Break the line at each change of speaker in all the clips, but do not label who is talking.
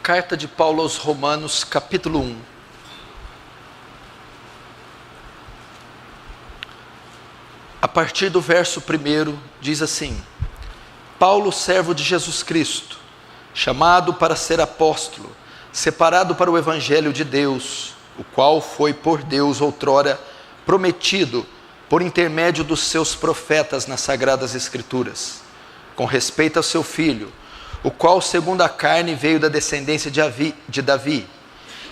Carta de Paulo aos Romanos, capítulo 1. A partir do verso 1, diz assim: Paulo, servo de Jesus Cristo, chamado para ser apóstolo, separado para o evangelho de Deus, o qual foi por Deus outrora prometido por intermédio dos seus profetas nas sagradas escrituras, com respeito ao seu filho, o qual segundo a carne veio da descendência de Davi,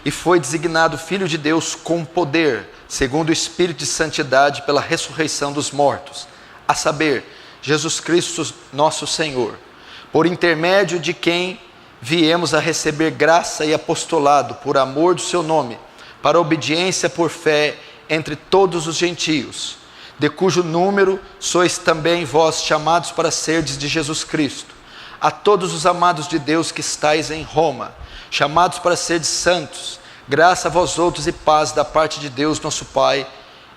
e foi designado filho de Deus com poder, segundo o Espírito de santidade, pela ressurreição dos mortos, a saber, Jesus Cristo nosso Senhor, por intermédio de quem viemos a receber graça e apostolado por amor do seu nome, para obediência por fé entre todos os gentios, de cujo número sois também vós chamados para serdes de Jesus Cristo. A todos os amados de Deus que estáis em Roma, chamados para serdes santos, graça a vós outros e paz da parte de Deus nosso Pai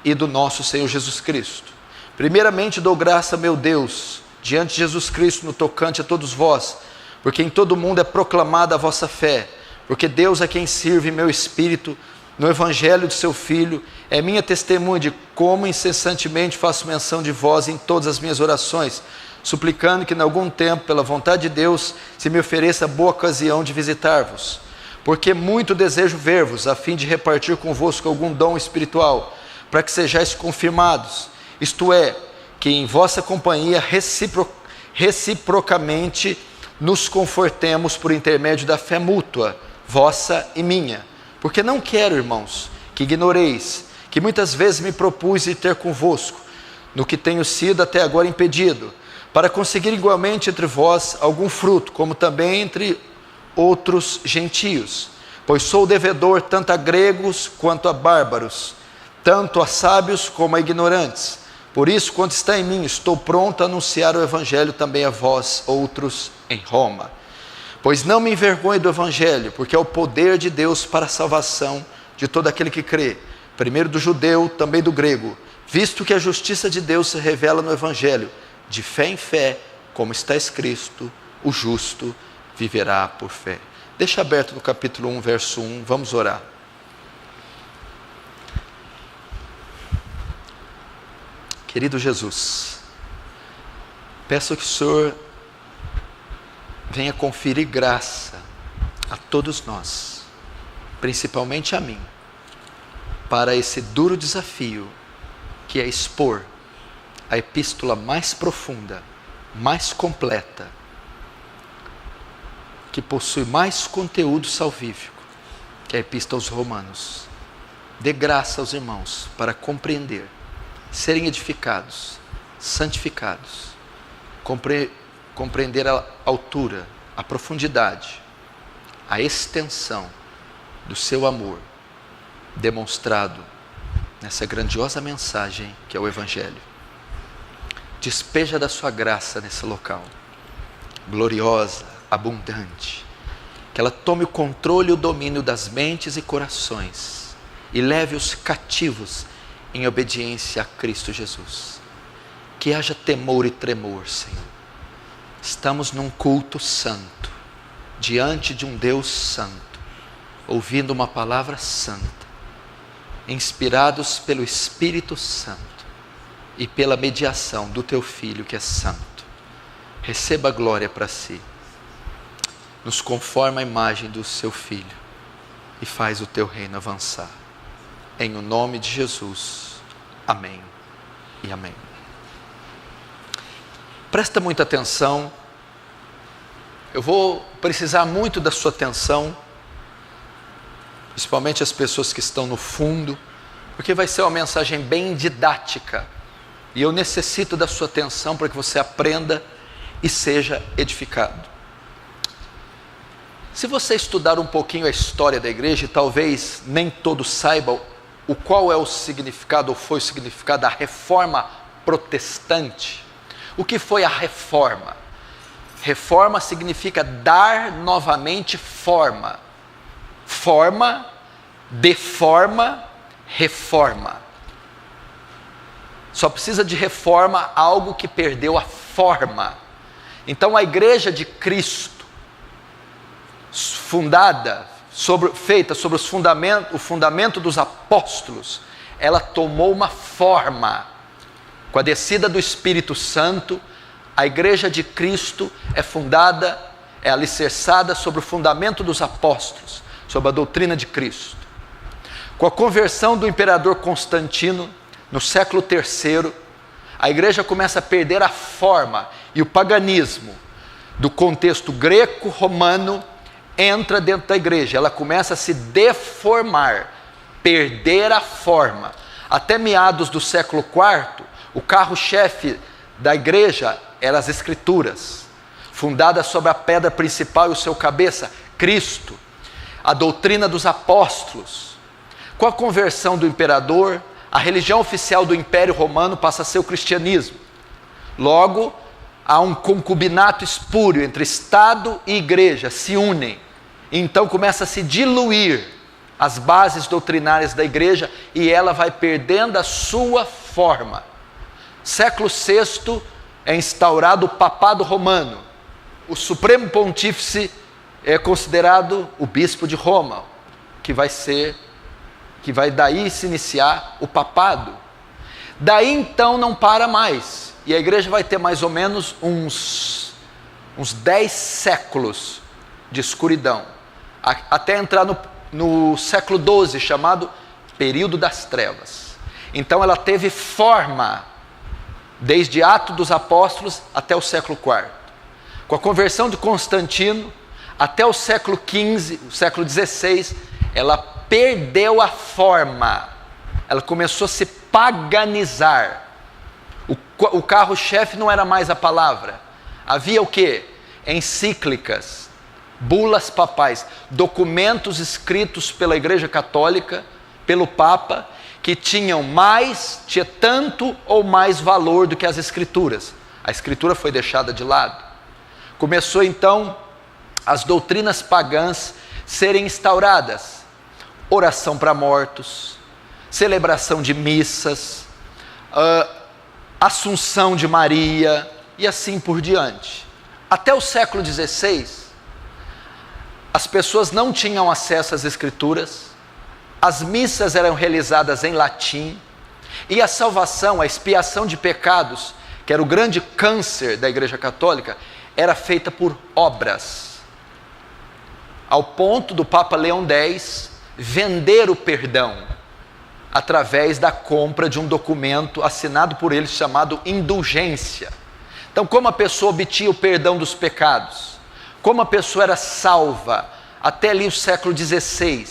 e do nosso Senhor Jesus Cristo. Primeiramente dou graça, meu Deus, diante de Jesus Cristo no tocante a todos vós, porque em todo o mundo é proclamada a vossa fé, porque Deus a quem sirve meu espírito no evangelho de seu Filho é minha testemunha de como incessantemente faço menção de vós em todas as minhas orações, suplicando que em algum tempo, pela vontade de Deus, se me ofereça boa ocasião de visitar-vos, porque muito desejo ver-vos, a fim de repartir convosco algum dom espiritual, para que sejais confirmados, isto é, que em vossa companhia reciprocamente nos confortemos por intermédio da fé mútua, vossa e minha. Porque não quero, irmãos, que ignoreis, que muitas vezes me propus ir ter convosco, no que tenho sido até agora impedido, para conseguir igualmente entre vós algum fruto, como também entre outros gentios, pois sou devedor tanto a gregos quanto a bárbaros, tanto a sábios como a ignorantes. Por isso, quanto está em mim, estou pronto a anunciar o evangelho também a vós, outros em Roma. Pois não me envergonho do evangelho, porque é o poder de Deus para a salvação de todo aquele que crê, primeiro do judeu, também do grego, visto que a justiça de Deus se revela no evangelho, de fé em fé, como está escrito, o justo viverá por fé. Deixa aberto no capítulo 1, verso 1, vamos orar. Querido Jesus, peço que o Senhor venha conferir graça a todos nós, principalmente a mim, para esse duro desafio que é expor a epístola mais profunda, mais completa, que possui mais conteúdo salvífico, que é a epístola aos Romanos. Dê graça aos irmãos para compreender, serem edificados, santificados, compreender a altura, a profundidade, a extensão do seu amor, demonstrado nessa grandiosa mensagem que é o Evangelho. Despeja da sua graça nesse local, gloriosa, abundante, que ela tome o controle e o domínio das mentes e corações e leve os cativos em obediência a Cristo Jesus. Que haja temor e tremor, Senhor. Estamos num culto santo, diante de um Deus santo, ouvindo uma palavra santa, inspirados pelo Espírito Santo e pela mediação do Teu Filho que é santo. Receba a glória para si. Nos conforma a imagem do Seu Filho e faz o Teu reino avançar. Em o nome de Jesus. Amém e amém. Presta muita atenção. Eu vou precisar muito da sua atenção, principalmente as pessoas que estão no fundo, porque vai ser uma mensagem bem didática. E eu necessito da sua atenção para que você aprenda e seja edificado. Se você estudar um pouquinho a história da igreja, e talvez nem todos saibam qual é o significado, ou foi o significado da reforma protestante. O que foi a reforma? Reforma significa dar novamente forma. Forma, deforma, reforma. Só precisa de reforma algo que perdeu a forma. Então a igreja de Cristo feita sobre o fundamento dos apóstolos, ela tomou uma forma. Com a descida do Espírito Santo, a igreja de Cristo é alicerçada sobre o fundamento dos apóstolos, sobre a doutrina de Cristo. Com a conversão do imperador Constantino, no século III, a igreja começa a perder a forma, e o paganismo do contexto greco-romano entra dentro da igreja. Ela começa a se deformar, perder a forma. Até meados do século IV, o carro-chefe da igreja eram as Escrituras, fundadas sobre a pedra principal e o seu cabeça, Cristo, a doutrina dos apóstolos. Com a conversão do imperador, a religião oficial do Império Romano passa a ser o cristianismo. Logo, há um concubinato espúrio entre Estado e igreja, se unem. Então começa a se diluir as bases doutrinárias da igreja e ela vai perdendo a sua forma. Século VI é instaurado o papado romano. O supremo pontífice é considerado o bispo de Roma, que vai daí se iniciar o papado. Daí então não para mais, e a igreja vai ter mais ou menos uns 10 séculos de escuridão, até entrar no século XII, chamado período das trevas. Então ela teve forma, desde Atos dos Apóstolos até o século IV. Com a conversão de Constantino, até o século XV, o século XVI, ela perdeu a forma, ela começou a se paganizar. O carro-chefe não era mais a palavra, havia o quê? Encíclicas, bulas papais, documentos escritos pela Igreja Católica, pelo Papa, que tinha tanto ou mais valor do que as Escrituras. A Escritura foi deixada de lado. Começou então as doutrinas pagãs serem instauradas. Oração para mortos, celebração de missas, Assunção de Maria e assim por diante. Até o século XVI, as pessoas não tinham acesso às Escrituras, as missas eram realizadas em latim, e a salvação, a expiação de pecados, que era o grande câncer da Igreja Católica, era feita por obras, ao ponto do Papa Leão X vender o perdão através da compra de um documento assinado por ele chamado indulgência. Então, como a pessoa obtinha o perdão dos pecados, como a pessoa era salva até ali o século XVI,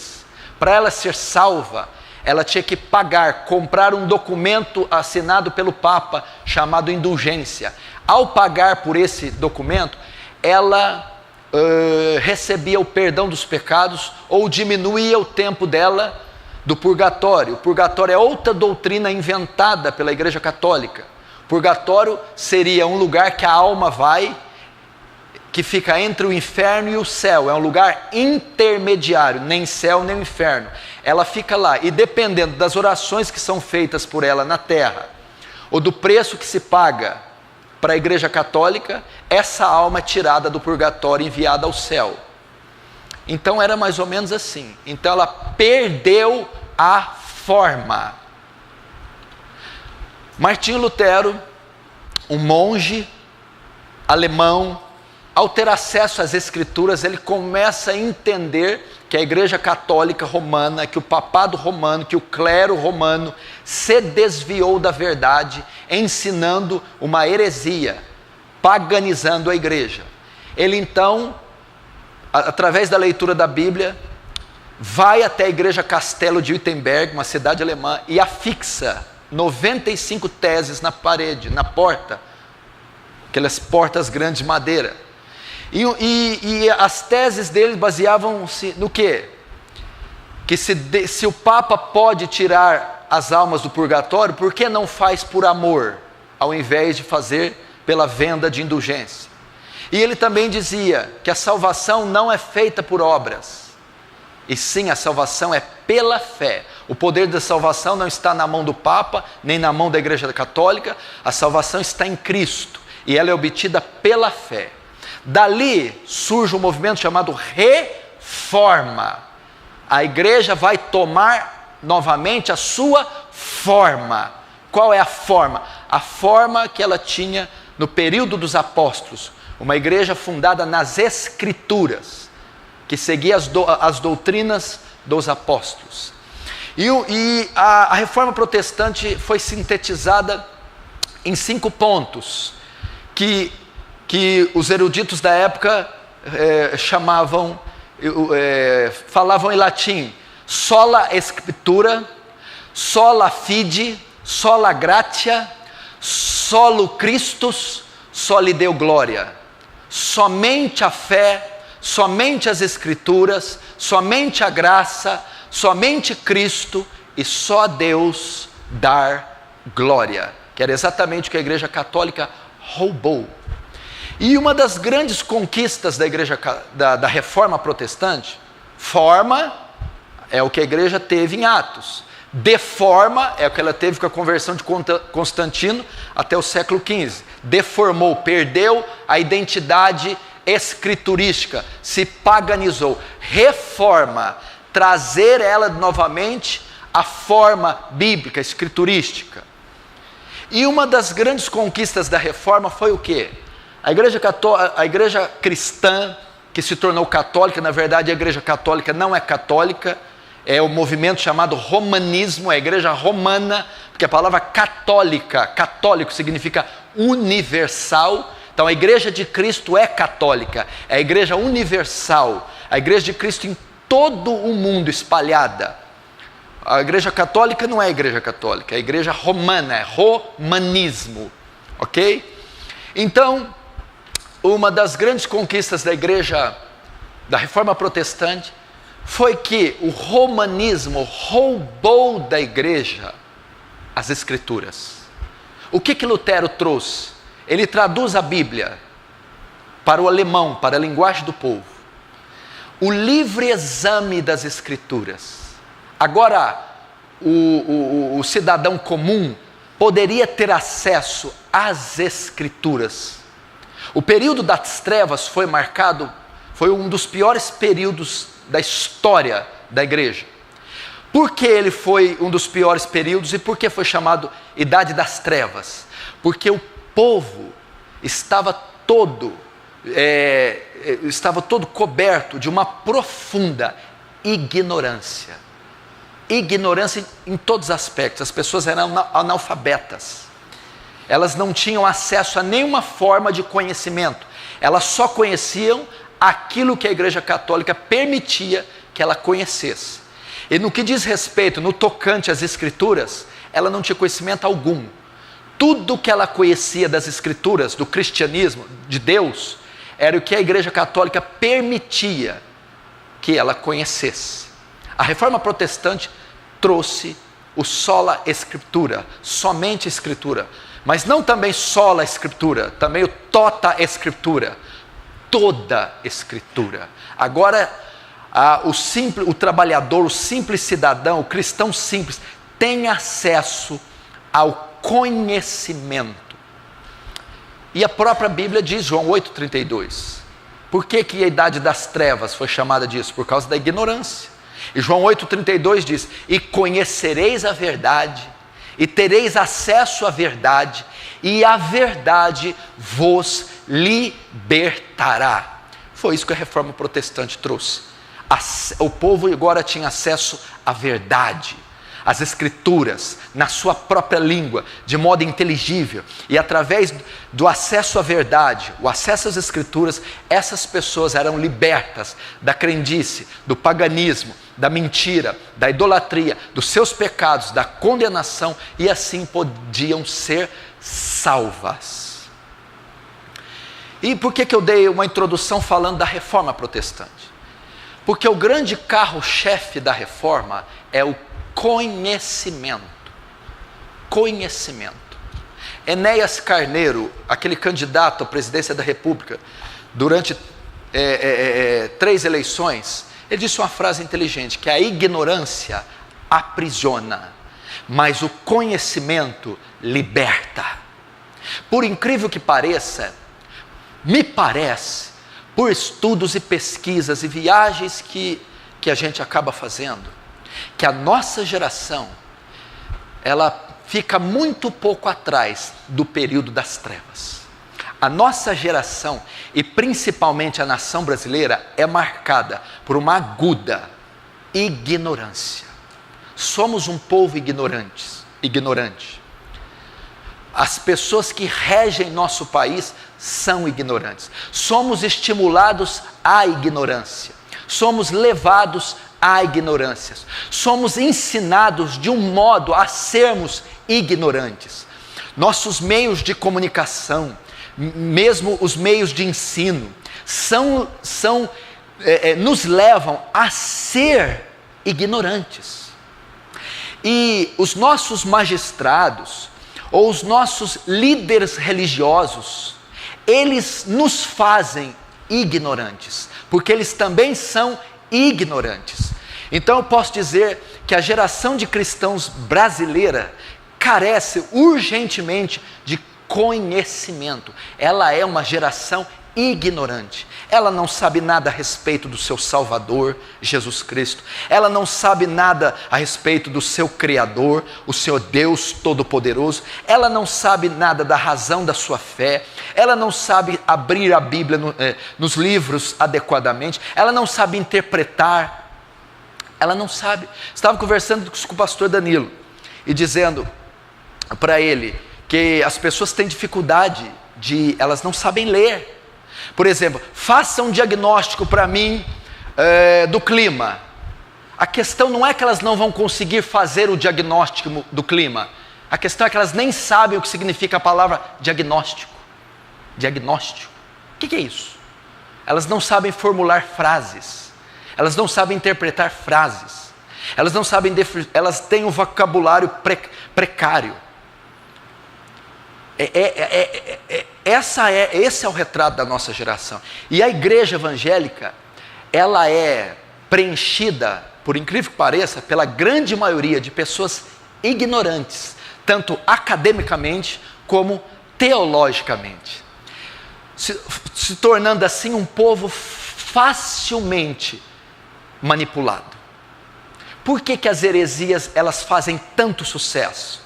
para ela ser salva, ela tinha que comprar um documento assinado pelo Papa chamado indulgência. Ao pagar por esse documento, ela recebia o perdão dos pecados ou diminuía o tempo dela do purgatório. O purgatório é outra doutrina inventada pela Igreja Católica. Purgatório seria um lugar que a alma vai, que fica entre o inferno e o céu. É um lugar intermediário, nem céu nem inferno. Ela fica lá e, dependendo das orações que são feitas por ela na terra, ou do preço que se paga para a Igreja Católica, essa alma é tirada do purgatório e enviada ao céu. Então era mais ou menos assim. Então ela perdeu a forma. Martinho Lutero, um monge alemão, ao ter acesso às Escrituras, ele começa a entender que a Igreja Católica Romana, que o papado romano, que o clero romano se desviou da verdade, ensinando uma heresia, paganizando a igreja. Ele então, através da leitura da Bíblia, vai até a Igreja Castelo de Wittenberg, uma cidade alemã, e afixa 95 teses na parede, na porta, aquelas portas grandes de madeira. E as teses dele baseavam-se no quê? Que se o Papa pode tirar as almas do purgatório, por que não faz por amor, ao invés de fazer pela venda de indulgência? E ele também dizia que a salvação não é feita por obras, e sim a salvação é pela fé. O poder da salvação não está na mão do Papa, nem na mão da Igreja Católica. A salvação está em Cristo, e ela é obtida pela fé. Dali surge um movimento chamado forma. A igreja vai tomar novamente a sua forma. Qual é a forma? A forma que ela tinha no período dos apóstolos. Uma igreja fundada nas Escrituras, que seguia as doutrinas dos apóstolos. E a reforma protestante foi sintetizada em 5 pontos, que os eruditos da época falavam em latim: sola scriptura, sola fide, sola gratia, solo Christus, soli Deo gloria. Somente a fé, somente as Escrituras, somente a graça, somente Cristo e só a Deus dar glória, que era exatamente o que a Igreja Católica roubou. E uma das grandes conquistas da Igreja da Reforma Protestante, forma é o que a Igreja teve em Atos, deforma é o que ela teve com a conversão de Constantino até o século XV, deformou, perdeu a identidade escriturística, se paganizou. Reforma, trazer ela novamente à forma bíblica, escriturística. E uma das grandes conquistas da Reforma foi o quê? A igreja cristã, que se tornou católica, na verdade a Igreja Católica não é católica, é o movimento chamado romanismo, é a igreja romana, porque a palavra católico significa universal. Então a igreja de Cristo é católica, é a igreja universal, a igreja de Cristo em todo o mundo espalhada. A igreja católica não é a igreja católica, é a igreja romana, é romanismo, ok? Então, uma das grandes conquistas da igreja, da Reforma Protestante, foi que o romanismo roubou da igreja as Escrituras. O que Lutero trouxe? Ele traduz a Bíblia para o alemão, para a linguagem do povo. O livre exame das Escrituras. Agora, o cidadão comum poderia ter acesso às Escrituras. O período das trevas foi um dos piores períodos da história da igreja. Por que ele foi um dos piores períodos e por que foi chamado Idade das Trevas? Porque o povo estava todo coberto de uma profunda ignorância. Ignorância em todos os aspectos. As pessoas eram analfabetas. Elas não tinham acesso a nenhuma forma de conhecimento. Elas só conheciam aquilo que a Igreja Católica permitia que ela conhecesse. E no que diz respeito, no tocante às Escrituras, ela não tinha conhecimento algum. Tudo que ela conhecia das Escrituras, do cristianismo, de Deus, era o que a Igreja Católica permitia que ela conhecesse. A Reforma Protestante trouxe o sola Scriptura, somente Escritura, mas não também sola Escritura, também o tota Escritura, toda Escritura. Agora, o trabalhador, o simples cidadão, o cristão simples, tem acesso ao conhecimento. E a própria Bíblia diz, João 8,32, por que a idade das trevas foi chamada disso? Por causa da ignorância. E João 8,32 diz, e conhecereis a verdade, e tereis acesso à verdade, e a verdade vos libertará. Foi isso que a Reforma Protestante trouxe. O povo agora tinha acesso à verdade, às Escrituras, na sua própria língua, de modo inteligível. E através do acesso à verdade, o acesso às Escrituras, essas pessoas eram libertas da crendice, do paganismo, da mentira, da idolatria, dos seus pecados, da condenação, e assim podiam ser salvas. E por que eu dei uma introdução falando da Reforma Protestante? Porque o grande carro-chefe da Reforma é o conhecimento. Conhecimento. Enéas Carneiro, aquele candidato à presidência da República, durante 3 eleições, ele disse uma frase inteligente, que a ignorância aprisiona, mas o conhecimento liberta. Por incrível que pareça, me parece, por estudos e pesquisas e viagens que a gente acaba fazendo, que a nossa geração, ela fica muito pouco atrás do período das trevas. A nossa geração, e principalmente a nação brasileira, é marcada por uma aguda ignorância. Somos um povo ignorante. As pessoas que regem nosso país são ignorantes. Somos estimulados à ignorância. Somos levados à ignorância. Somos ensinados de um modo a sermos ignorantes. Nossos meios de comunicação, mesmo os meios de ensino, nos levam a ser ignorantes. E os nossos magistrados, ou os nossos líderes religiosos, eles nos fazem ignorantes, porque eles também são ignorantes. Então eu posso dizer que a geração de cristãos brasileira carece urgentemente de conhecimento. Ela é uma geração ignorante. Ela não sabe nada a respeito do seu Salvador, Jesus Cristo. Ela não sabe nada a respeito do seu Criador, o seu Deus Todo-Poderoso. Ela não sabe nada da razão da sua fé. Ela não sabe abrir a Bíblia nos livros adequadamente. Ela não sabe interpretar. Ela não sabe. Estava conversando com o pastor Danilo e dizendo para ele que as pessoas têm dificuldade elas não sabem ler. Por exemplo, faça um diagnóstico para mim do clima. A questão não é que elas não vão conseguir fazer o diagnóstico do clima. A questão é que elas nem sabem o que significa a palavra diagnóstico. Diagnóstico. O que é isso? Elas não sabem formular frases. Elas não sabem interpretar frases. Elas não sabem, elas têm um vocabulário precário. Esse é o retrato da nossa geração. E a igreja evangélica, ela é preenchida, por incrível que pareça, pela grande maioria de pessoas ignorantes, tanto academicamente como teologicamente, se tornando assim um povo facilmente manipulado. Por que as heresias elas fazem tanto sucesso?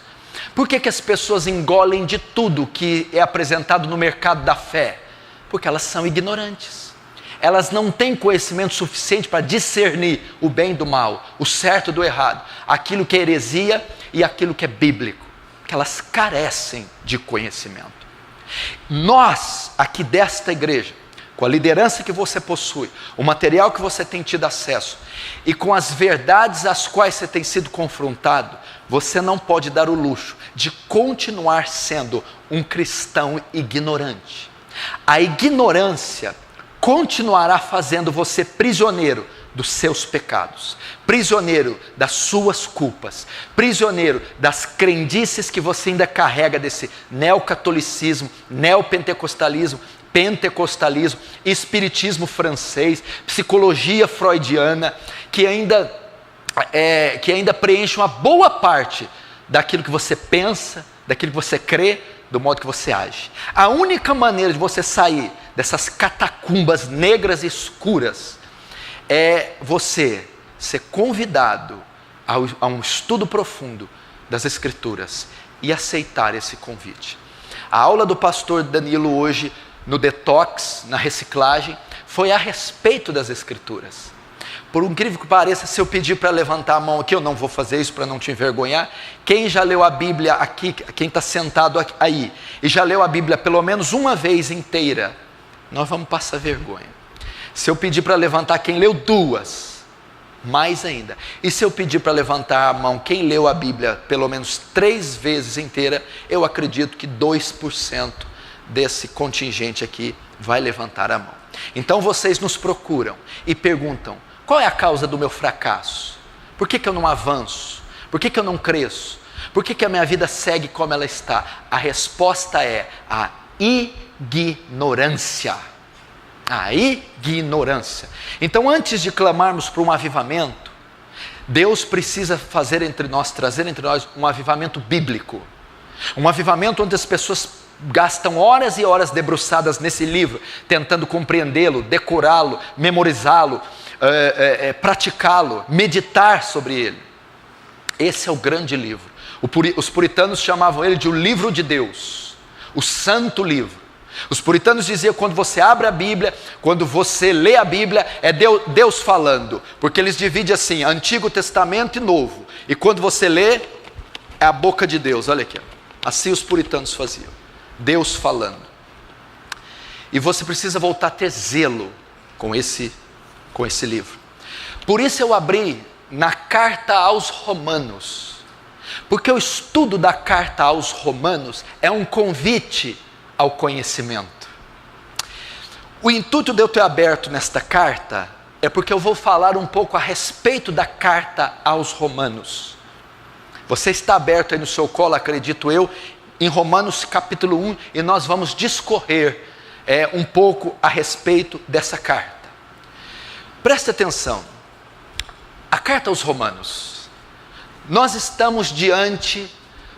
Por que as pessoas engolem de tudo que é apresentado no mercado da fé? Porque elas são ignorantes. Elas não têm conhecimento suficiente para discernir o bem do mal, o certo do errado, aquilo que é heresia e aquilo que é bíblico. Que elas carecem de conhecimento. Nós, aqui desta igreja, com a liderança que você possui, o material que você tem tido acesso e com as verdades às quais você tem sido confrontado, você não pode dar o luxo de continuar sendo um cristão ignorante. A ignorância continuará fazendo você prisioneiro dos seus pecados, prisioneiro das suas culpas, prisioneiro das crendices que você ainda carrega desse neocatolicismo, neopentecostalismo, pentecostalismo, espiritismo francês, psicologia freudiana, que ainda preenche uma boa parte daquilo que você pensa, daquilo que você crê, do modo que você age. A única maneira de você sair dessas catacumbas negras e escuras é você ser convidado a um estudo profundo das Escrituras e aceitar esse convite. A aula do pastor Danilo hoje, no detox, na reciclagem, foi a respeito das Escrituras. Por incrível que pareça, se eu pedir para levantar a mão aqui, eu não vou fazer isso para não te envergonhar. Quem já leu a Bíblia aqui, quem está sentado aí, e já leu a Bíblia pelo menos uma vez inteira, nós vamos passar vergonha. Se eu pedir para levantar quem leu duas, mais ainda. E se eu pedir para levantar a mão quem leu a Bíblia pelo menos 3 vezes inteira, eu acredito que 2% desse contingente aqui vai levantar a mão. Então vocês nos procuram e perguntam: qual é a causa do meu fracasso? Por que eu não avanço? Por que eu não cresço? Por que a minha vida segue como ela está? A resposta é a ignorância. A ignorância. Então, antes de clamarmos por um avivamento, Deus precisa trazer entre nós um avivamento bíblico. Um avivamento onde as pessoas gastam horas e horas debruçadas nesse livro, tentando compreendê-lo, decorá-lo, memorizá-lo, praticá-lo, meditar sobre ele. Esse é o grande livro. Os puritanos chamavam ele de o livro de Deus, o santo livro. Os puritanos diziam que quando você abre a Bíblia, quando você lê a Bíblia, é Deus falando, porque eles dividem assim, Antigo Testamento e Novo, e quando você lê, é a boca de Deus. Olha aqui, assim os puritanos faziam, Deus falando. E você precisa voltar a ter zelo com esse livro. Por isso eu abri na carta aos Romanos, porque o estudo da carta aos Romanos é um convite ao conhecimento. O intuito de eu ter aberto nesta carta é porque eu vou falar um pouco a respeito da carta aos Romanos. Você está aberto aí no seu colo, acredito eu, em Romanos capítulo 1, e nós vamos discorrer um pouco a respeito dessa carta. Preste atenção, a carta aos Romanos, nós estamos diante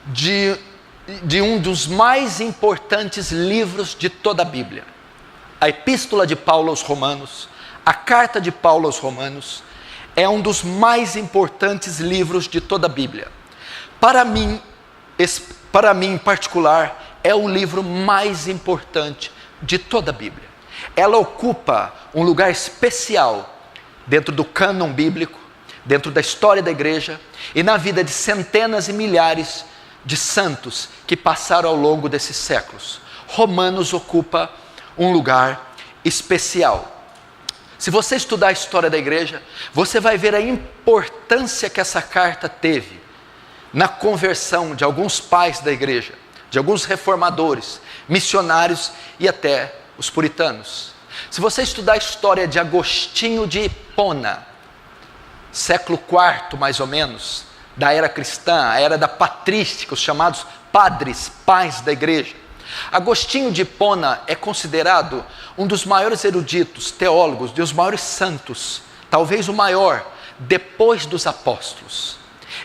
de um dos mais importantes livros de toda a Bíblia. A epístola de Paulo aos Romanos, a carta de Paulo aos Romanos, é um dos mais importantes livros de toda a Bíblia. Para mim em particular, é o livro mais importante de toda a Bíblia. Ela ocupa um lugar especial dentro do cânon bíblico, dentro da história da igreja e na vida de centenas e milhares de santos que passaram ao longo desses séculos. Romanos ocupa um lugar especial. Se você estudar a história da igreja, você vai ver a importância que essa carta teve na conversão de alguns pais da igreja, de alguns reformadores, missionários e até os puritanos. Se você estudar a história de Agostinho de Hipona, século IV mais ou menos, da era cristã, a era da patrística, os chamados padres, pais da igreja. Agostinho de Hipona é considerado um dos maiores eruditos, teólogos, dos maiores santos, talvez o maior, depois dos apóstolos.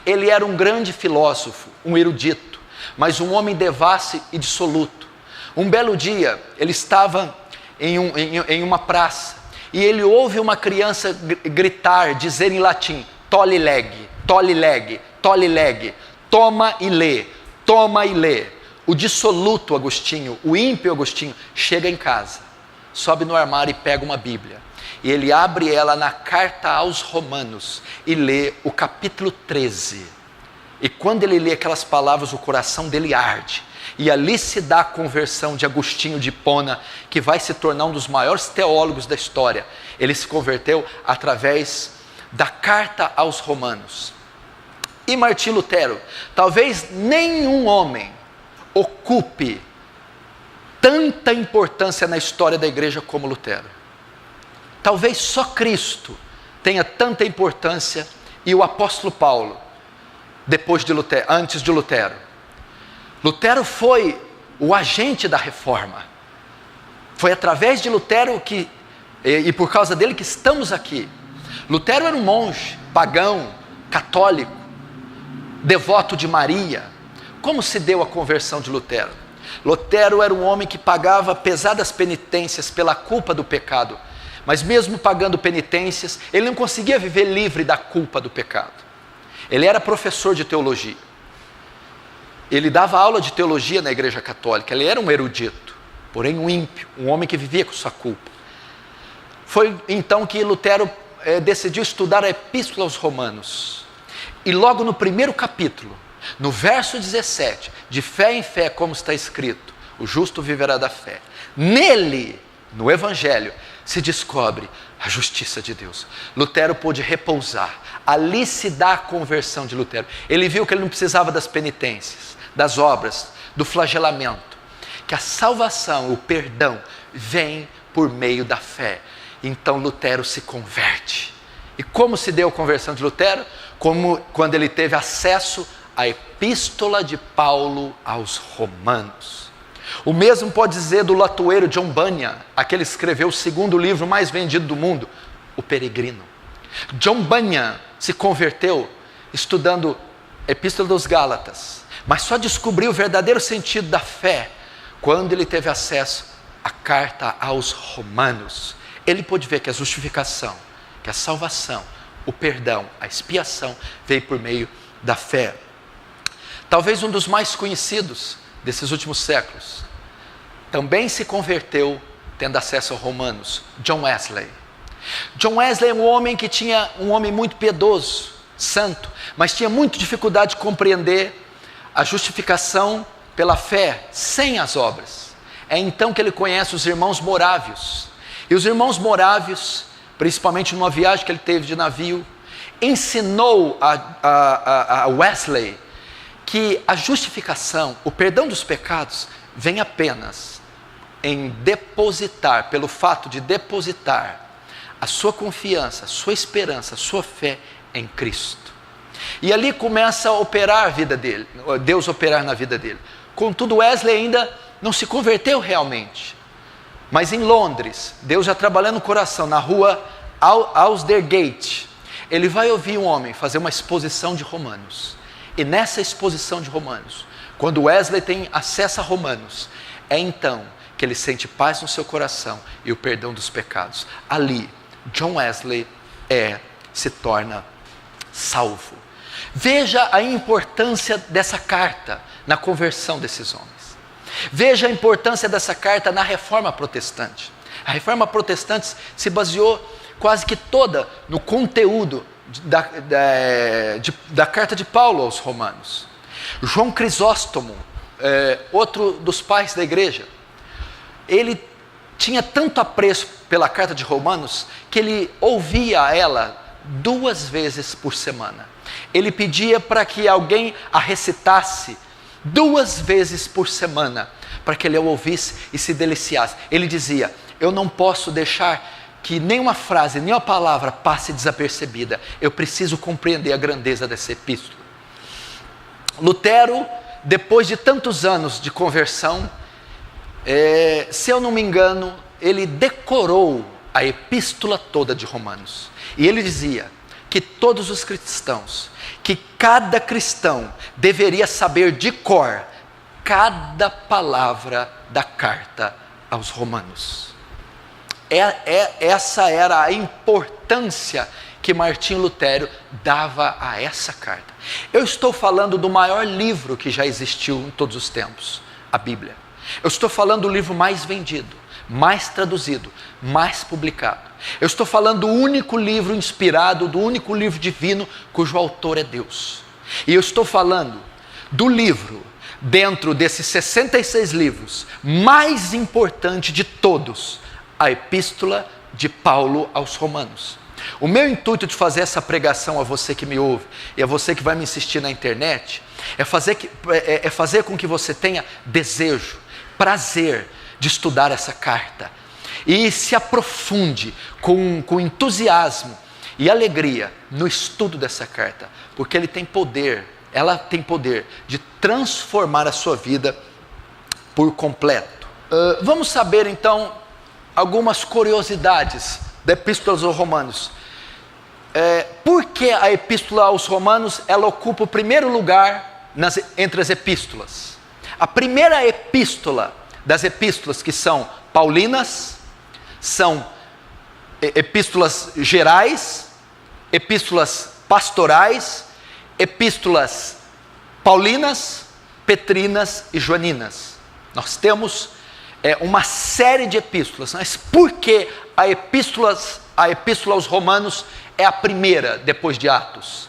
Ele era um grande filósofo, um erudito, mas um homem devasso e dissoluto. Um belo dia, ele estava em uma praça, e ele ouve uma criança gritar, dizer em latim, tolle lege, tolle lege, tolle lege, toma e lê, toma e lê. O dissoluto Agostinho, o ímpio Agostinho, chega em casa, sobe no armário e pega uma Bíblia. E ele abre ela na carta aos Romanos e lê o capítulo 13. E quando ele lê aquelas palavras, o coração dele arde. E ali se dá a conversão de Agostinho de Hipona, que vai se tornar um dos maiores teólogos da história. Ele se converteu através da carta aos Romanos. E Martim Lutero, talvez nenhum homem ocupe tanta importância na história da igreja como Lutero. Talvez só Cristo tenha tanta importância e o apóstolo Paulo, antes de Lutero. Lutero foi o agente da reforma. Foi através de Lutero e por causa dele que estamos aqui. Lutero era um monge, pagão, católico, devoto de Maria. Como se deu a conversão de Lutero? Lutero era um homem que pagava pesadas penitências pela culpa do pecado, mas mesmo pagando penitências, ele não conseguia viver livre da culpa do pecado. Ele era professor de teologia, ele dava aula de teologia na igreja católica, ele era um erudito, porém um ímpio, um homem que vivia com sua culpa. Foi então que Lutero decidiu estudar a epístola aos Romanos, e logo no primeiro capítulo, no verso 17, de fé em fé, como está escrito, o justo viverá da fé. Nele, no Evangelho, se descobre a justiça de Deus. Lutero pôde repousar. Ali se dá a conversão de Lutero. Ele viu que ele não precisava das penitências, das obras, do flagelamento. Que a salvação, o perdão, vem por meio da fé. Então Lutero se converte. E como se deu a conversão de Lutero? Como quando ele teve acesso à epístola de Paulo aos Romanos. O mesmo pode dizer do latoeiro John Bunyan, aquele que escreveu o segundo livro mais vendido do mundo, O Peregrino. John Bunyan se converteu estudando a epístola dos Gálatas, mas só descobriu o verdadeiro sentido da fé quando ele teve acesso à carta aos Romanos, ele pôde ver que a justificação, que a salvação, o perdão, a expiação veio por meio da fé. Talvez um dos mais conhecidos desses últimos séculos também se converteu tendo acesso aos Romanos, John Wesley. John Wesley é um homem muito piedoso, santo, mas tinha muita dificuldade de compreender a justificação pela fé sem as obras. É então que ele conhece os irmãos morávios. E os irmãos morávios, principalmente numa viagem que ele teve de navio, ensinou a Wesley que a justificação, o perdão dos pecados, vem apenas em depositar, pelo fato de depositar a sua confiança, a sua esperança, a sua fé em Cristo. E ali começa a operar a vida dele, Deus operar na vida dele. Contudo, Wesley ainda não se converteu realmente. Mas em Londres, Deus já trabalhando no coração, na rua Aldersgate, ele vai ouvir um homem fazer uma exposição de Romanos. E nessa exposição de Romanos, quando Wesley tem acesso a Romanos, é então que ele sente paz no seu coração e o perdão dos pecados. Ali, John Wesley se torna salvo. Veja a importância dessa carta na conversão desses homens. Veja a importância dessa carta na reforma protestante. A reforma protestante se baseou quase que toda no conteúdo da carta de Paulo aos Romanos. João Crisóstomo, outro dos pais da igreja, ele tinha tanto apreço pela carta de Romanos que ele ouvia ela 2 vezes por semana. Ele pedia para que alguém a recitasse 2 vezes por semana, para que ele a ouvisse e se deliciasse. Ele dizia: eu não posso deixar que nenhuma frase, nenhuma palavra passe desapercebida. Eu preciso compreender a grandeza dessa epístola. Lutero, depois de tantos anos de conversão, se eu não me engano, ele decorou a epístola toda de Romanos. E ele dizia que todos os cristãos, que cada cristão deveria saber de cor cada palavra da carta aos Romanos. Essa era a importância que Martinho Lutero dava a essa carta. Eu estou falando do maior livro que já existiu em todos os tempos, a Bíblia. Eu estou falando do livro mais vendido, mais traduzido, mais publicado. Eu estou falando do único livro inspirado, do único livro divino cujo autor é Deus. E eu estou falando do livro, dentro desses 66 livros, mais importante de todos, a Epístola de Paulo aos Romanos. O meu intuito de fazer essa pregação a você que me ouve e a você que vai me assistir na internet é fazer com que você tenha desejo, prazer de estudar essa carta e se aprofunde com entusiasmo e alegria no estudo dessa carta, porque ela tem poder de transformar a sua vida por completo. Vamos saber então algumas curiosidades da Epístola aos Romanos. Por que a Epístola aos Romanos ela ocupa o primeiro lugar entre as epístolas? A primeira epístola das epístolas, que são paulinas, são epístolas gerais, epístolas pastorais, epístolas paulinas, petrinas e joaninas. Nós temos uma série de epístolas, mas por que a epístola aos Romanos é a primeira depois de Atos?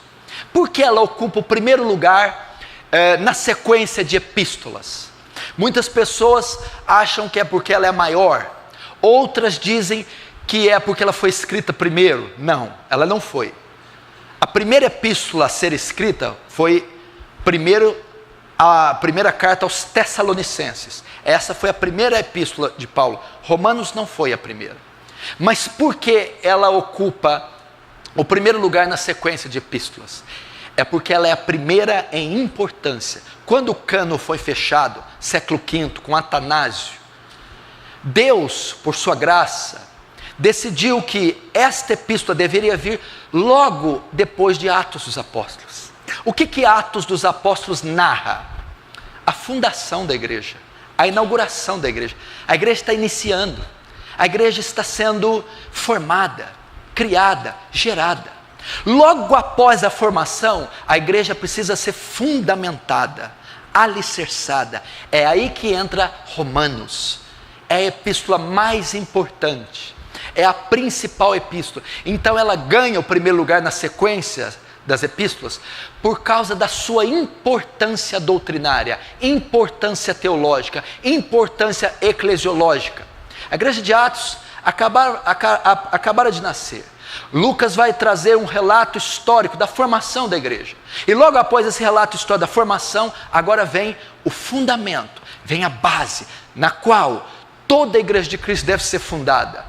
Por que ela ocupa o primeiro lugar na sequência de epístolas? Muitas pessoas acham que é porque ela é maior, outras dizem que é porque ela foi escrita primeiro. Não, ela não foi. A primeira epístola a ser escrita foi a primeira carta aos Tessalonicenses. Essa foi a primeira epístola de Paulo. Romanos não foi a primeira. Mas por que ela ocupa o primeiro lugar na sequência de epístolas? É porque ela é a primeira em importância. Quando o cânon foi fechado, século V, com Atanásio, Deus, por sua graça, decidiu que esta epístola deveria vir logo depois de Atos dos Apóstolos. O que Atos dos Apóstolos narra? A fundação da igreja, a inauguração da igreja. A igreja está iniciando, a igreja está sendo formada, criada, gerada. Logo após a formação, a igreja precisa ser fundamentada, alicerçada. É aí que entra Romanos. É a epístola mais importante, é a principal epístola. Então ela ganha o primeiro lugar na sequência das epístolas por causa da sua importância doutrinária, importância teológica, importância eclesiológica. A igreja de Atos acabara de nascer. Lucas vai trazer um relato histórico da formação da igreja. E logo após esse relato histórico da formação, agora vem o fundamento, vem a base na qual toda a igreja de Cristo deve ser fundada.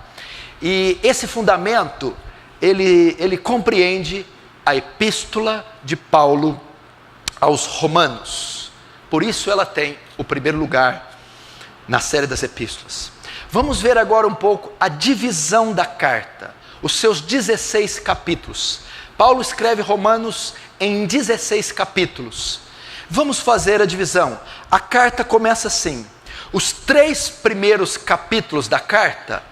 E esse fundamento, ele compreende a epístola de Paulo aos Romanos. Por isso ela tem o primeiro lugar na série das epístolas. Vamos ver agora um pouco a divisão da carta, os seus 16 capítulos. Paulo escreve Romanos em 16 capítulos. Vamos fazer a divisão. A carta começa assim. Os 3 primeiros capítulos da carta,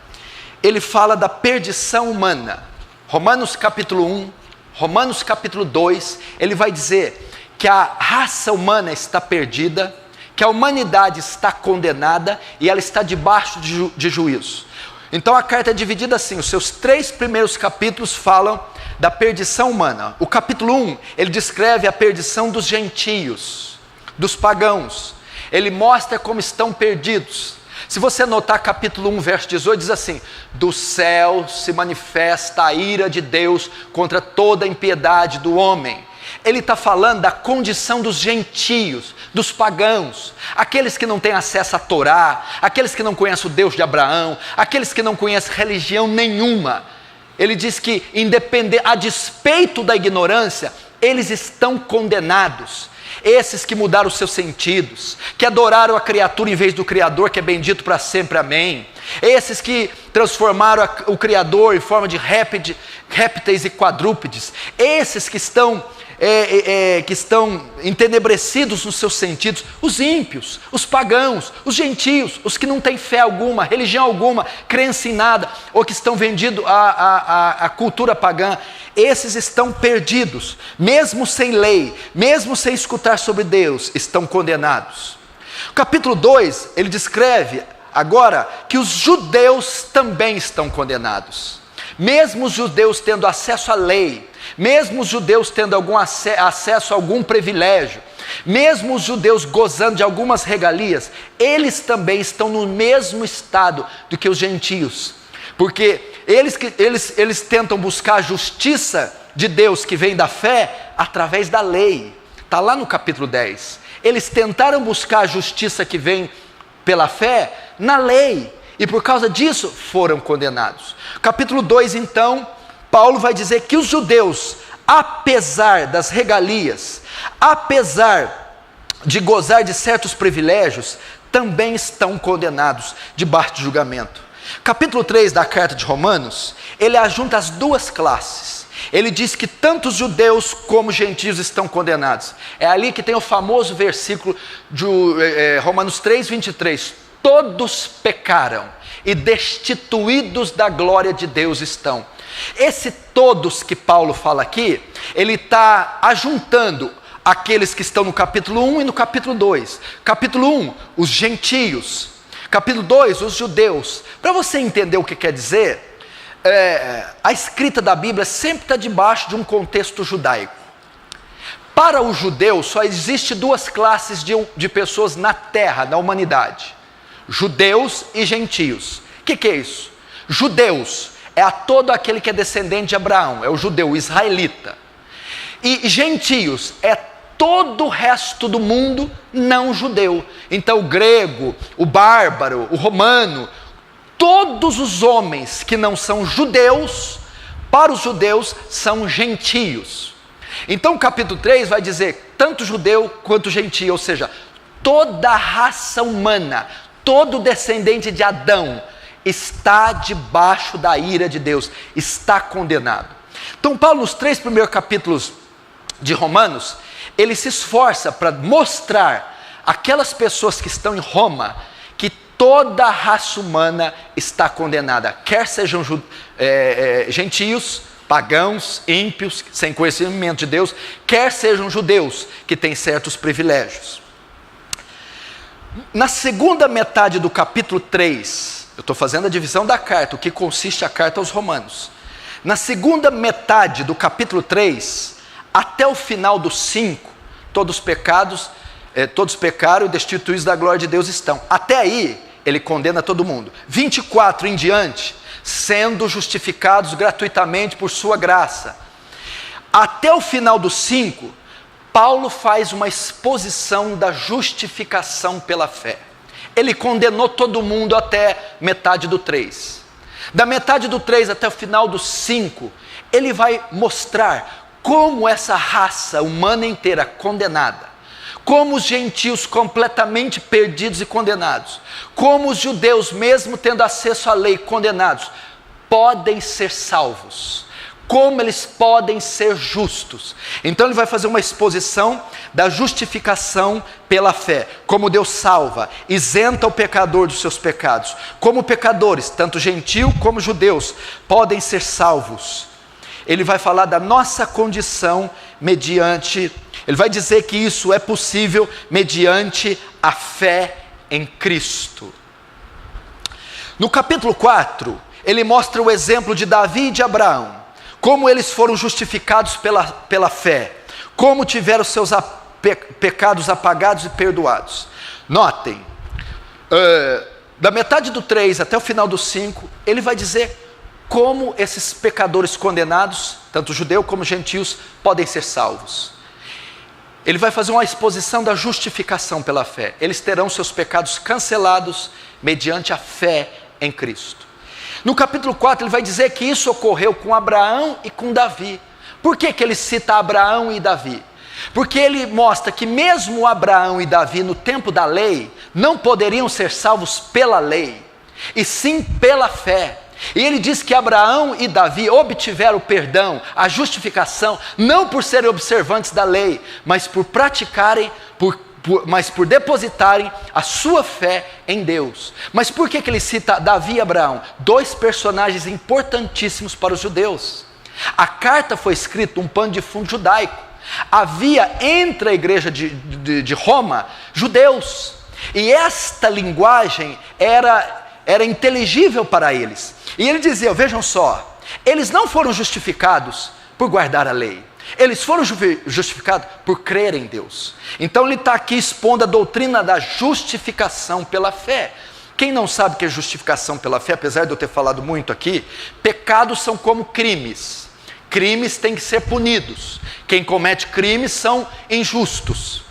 ele fala da perdição humana. Romanos capítulo 1, Romanos capítulo 2, ele vai dizer que a raça humana está perdida, que a humanidade está condenada e ela está debaixo de juízo. Então a carta é dividida assim, os seus 3 primeiros capítulos falam da perdição humana. O capítulo 1, ele descreve a perdição dos gentios, dos pagãos. Ele mostra como estão perdidos. Se você notar capítulo 1, verso 18, diz assim: do céu se manifesta a ira de Deus contra toda a impiedade do homem. Ele está falando da condição dos gentios, dos pagãos, aqueles que não têm acesso à Torá, aqueles que não conhecem o Deus de Abraão, aqueles que não conhecem religião nenhuma. Ele diz que, a despeito da ignorância, eles estão condenados. Esses que mudaram os seus sentidos, que adoraram a criatura em vez do Criador, que é bendito para sempre, amém. Esses que transformaram o Criador em forma de répteis e quadrúpedes. Esses que estão entenebrecidos nos seus sentidos. Os ímpios, os pagãos, os gentios, os que não têm fé alguma, religião alguma, crença em nada, ou que estão vendidos à cultura pagã. Esses estão perdidos, mesmo sem lei, mesmo sem escutar sobre Deus, estão condenados. Capítulo 2, ele descreve agora que os judeus também estão condenados. Mesmo os judeus tendo acesso à lei, mesmo os judeus tendo algum acesso a algum privilégio, mesmo os judeus gozando de algumas regalias, eles também estão no mesmo estado do que os gentios. Porque eles tentam buscar a justiça de Deus que vem da fé através da lei. Está lá no capítulo 10. Eles tentaram buscar a justiça que vem pela fé na lei. E por causa disso foram condenados. Capítulo 2 então, Paulo vai dizer que os judeus, apesar das regalias, apesar de gozar de certos privilégios, também estão condenados debaixo de julgamento. Capítulo 3 da carta de Romanos, ele ajunta as duas classes. Ele diz que tanto os judeus como os gentios estão condenados. É ali que tem o famoso versículo de Romanos 3, 23. Todos pecaram e destituídos da glória de Deus estão. Esse todos que Paulo fala aqui, ele está ajuntando aqueles que estão no capítulo 1 e no capítulo 2. Capítulo 1, os gentios. Capítulo 2, os judeus. Para você entender o que quer dizer, a escrita da Bíblia sempre está debaixo de um contexto judaico. Para o judeu, só existe 2 classes de pessoas na terra, na humanidade: judeus e gentios. O que é isso? Judeus é a todo aquele que é descendente de Abraão, é o judeu, o israelita. E gentios é todo o resto do mundo não judeu. Então o grego, o bárbaro, o romano, todos os homens que não são judeus, para os judeus são gentios. Então o capítulo 3 vai dizer tanto judeu quanto gentio, ou seja, toda a raça humana, todo descendente de Adão está debaixo da ira de Deus, está condenado. Então Paulo, nos 3 primeiros capítulos de Romanos, ele se esforça para mostrar aquelas pessoas que estão em Roma, que toda a raça humana está condenada, quer sejam gentios, pagãos, ímpios, sem conhecimento de Deus, quer sejam judeus, que têm certos privilégios. Na segunda metade do capítulo 3, eu estou fazendo a divisão da carta, o que consiste a carta aos Romanos. Na segunda metade do capítulo 3, até o final do 5, todos pecaram e destituídos da glória de Deus estão. Até aí, ele condena todo mundo. 24 em diante, sendo justificados gratuitamente por sua graça. Até o final do 5, Paulo faz uma exposição da justificação pela fé. Ele condenou todo mundo até metade do 3. Da metade do 3 até o final do 5, ele vai mostrar como essa raça humana inteira condenada, como os gentios completamente perdidos e condenados, como os judeus, mesmo tendo acesso à lei, condenados, podem ser salvos, como eles podem ser justos. Então ele vai fazer uma exposição da justificação pela fé, como Deus salva, isenta o pecador dos seus pecados, como pecadores, tanto gentio como judeus, podem ser salvos. Ele vai falar da nossa condição mediante, ele vai dizer que isso é possível mediante a fé em Cristo. No capítulo 4, ele mostra o exemplo de Davi e de Abraão, como eles foram justificados pela fé, como tiveram seus pecados apagados e perdoados. Notem, da metade do 3 até o final do 5, ele vai dizer como esses pecadores condenados, tanto judeu como gentios, podem ser salvos. Ele vai fazer uma exposição da justificação pela fé. Eles terão seus pecados cancelados mediante a fé em Cristo. No capítulo 4 ele vai dizer que isso ocorreu com Abraão e com Davi. Por que ele cita Abraão e Davi? Porque ele mostra que mesmo Abraão e Davi no tempo da lei, não poderiam ser salvos pela lei, e sim pela fé. E ele diz que Abraão e Davi obtiveram o perdão, a justificação, não por serem observantes da lei, mas por praticarem, mas por depositarem a sua fé em Deus. Mas por que ele cita Davi e Abraão? Dois personagens importantíssimos para os judeus. A carta foi escrita um pano de fundo judaico. Havia entre a igreja de Roma judeus, e esta linguagem era inteligível para eles. E ele dizia, vejam só, eles não foram justificados por guardar a lei, eles foram justificados por crer em Deus. Então ele está aqui expondo a doutrina da justificação pela fé. Quem não sabe o que é justificação pela fé, apesar de eu ter falado muito aqui, pecados são como crimes. Crimes têm que ser punidos. Quem comete crimes são injustos.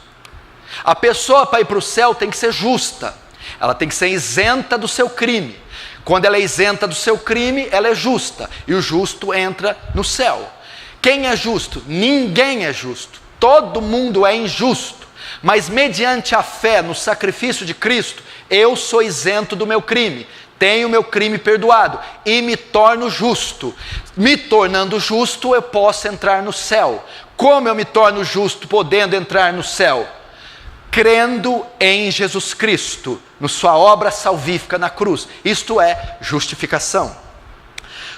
A pessoa para ir para o céu tem que ser justa. Ela tem que ser isenta do seu crime. Quando ela é isenta do seu crime, ela é justa. E o justo entra no céu. Quem é justo? Ninguém é justo. Todo mundo é injusto. Mas mediante a fé no sacrifício de Cristo, eu sou isento do meu crime. Tenho meu crime perdoado e me torno justo. Me tornando justo, eu posso entrar no céu. Como eu me torno justo podendo entrar no céu? Crendo em Jesus Cristo, na sua obra salvífica na cruz. Isto é justificação.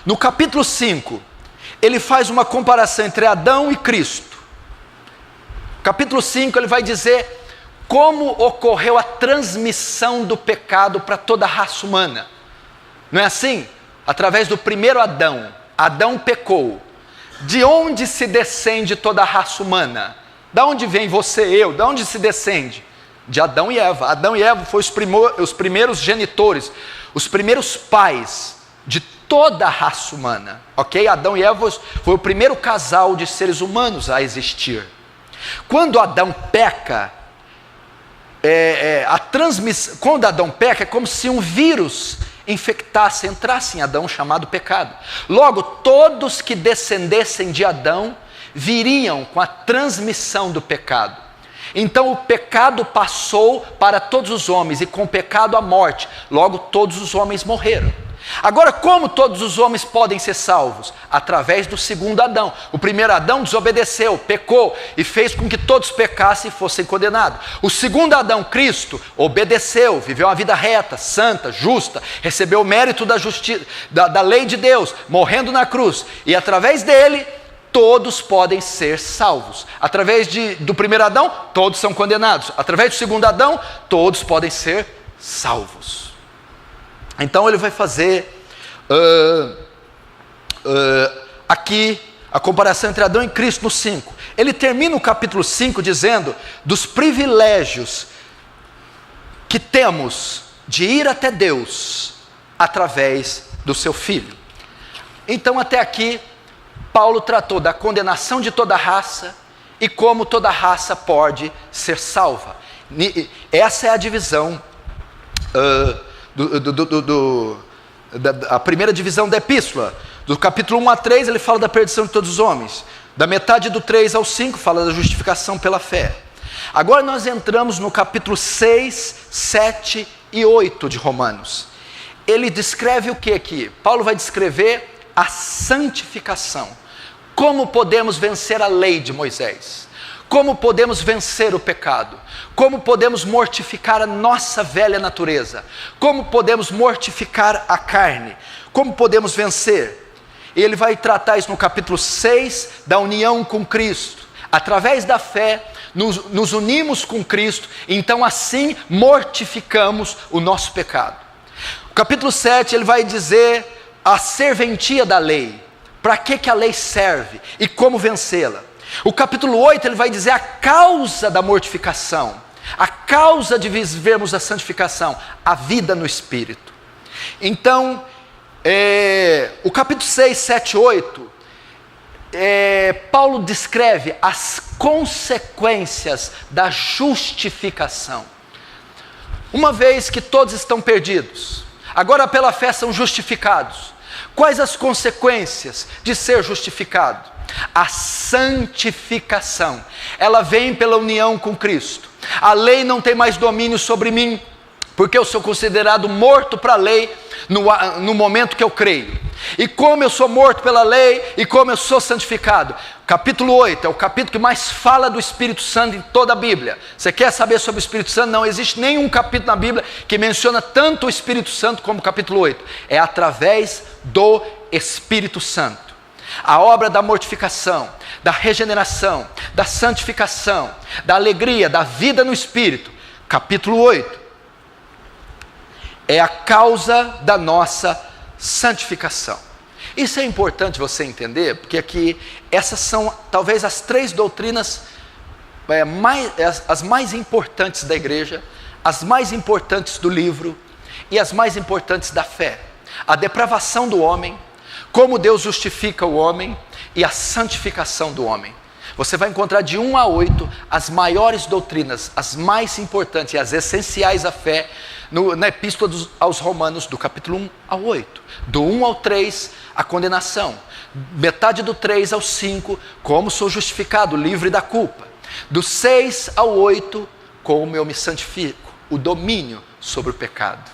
No capítulo 5, ele faz uma comparação entre Adão e Cristo. Capítulo 5, ele vai dizer como ocorreu a transmissão do pecado para toda a raça humana. Não é assim? Através do primeiro Adão. Adão pecou. De onde se descende toda a raça humana? Da onde vem você e eu? Da onde se descende? De Adão e Eva. Adão e Eva foram os primeiros genitores, os primeiros pais de toda a raça humana. Ok? Adão e Eva foi o primeiro casal de seres humanos a existir. Quando Adão peca, quando Adão peca, é como se um vírus infectasse, entrasse em Adão, chamado pecado. Logo, todos que descendessem de Adão viriam com a transmissão do pecado. Então o pecado passou para todos os homens, e com o pecado a morte. Logo, todos os homens morreram. Agora, como todos os homens podem ser salvos? Através do segundo Adão. O primeiro Adão desobedeceu, pecou e fez com que todos pecassem e fossem condenados. O segundo Adão, Cristo, obedeceu, viveu uma vida reta, santa, justa, recebeu o mérito da justiça, da lei de Deus, morrendo na cruz. E através dele, todos podem ser salvos. Através do primeiro Adão, todos são condenados. Através do segundo Adão, todos podem ser salvos. Então ele vai fazer aqui a comparação entre Adão e Cristo no 5. Ele termina o capítulo 5 dizendo dos privilégios que temos de ir até Deus através do seu Filho. Então até aqui Paulo tratou da condenação de toda raça e como toda raça pode ser salva. Essa é a divisão a primeira divisão da epístola. Do capítulo 1 a 3 ele fala da perdição de todos os homens. Da metade do 3 ao 5 fala da justificação pela fé. Agora nós entramos no capítulo 6, 7 e 8 de Romanos. Ele descreve o que aqui? Paulo vai descrever a santificação. Como podemos vencer a lei de Moisés? Como podemos vencer o pecado? Como podemos mortificar a nossa velha natureza? Como podemos mortificar a carne? Como podemos vencer? Ele vai tratar isso no capítulo 6, da união com Cristo. Através da fé, nos unimos com Cristo, então assim mortificamos o nosso pecado. O capítulo 7, ele vai dizer a serventia da lei. Para que a lei serve e como vencê-la? O capítulo 8 ele vai dizer a causa da mortificação, a causa de vivermos a santificação, a vida no Espírito. Então, o capítulo 6, 7, 8, Paulo descreve as consequências da justificação. Uma vez que todos estão perdidos, agora pela fé são justificados. Quais as consequências de ser justificado? A santificação, ela vem pela união com Cristo. A lei não tem mais domínio sobre mim, porque eu sou considerado morto para a lei no momento que eu creio. E como eu sou morto pela lei e como eu sou santificado? Capítulo 8 é o capítulo que mais fala do Espírito Santo em toda a Bíblia. Você quer saber sobre o Espírito Santo? Não existe nenhum capítulo na Bíblia que menciona tanto o Espírito Santo como o capítulo 8. É através do Espírito Santo. A obra da mortificação, da regeneração, da santificação, da alegria, da vida no Espírito. Capítulo 8 é a causa da nossa santificação. Isso é importante você entender, porque aqui essas são talvez as 3 doutrinas as mais importantes da igreja, as mais importantes do livro e as mais importantes da fé. A depravação do homem, como Deus justifica o homem e a santificação do homem. Você vai encontrar de 1 a 8 as maiores doutrinas, as mais importantes e as essenciais à fé na epístola aos Romanos, do capítulo 1 ao 8. Do 1 ao 3, a condenação. Metade do 3 ao 5, como sou justificado, livre da culpa. Do 6 ao 8, como eu me santifico, o domínio sobre o pecado.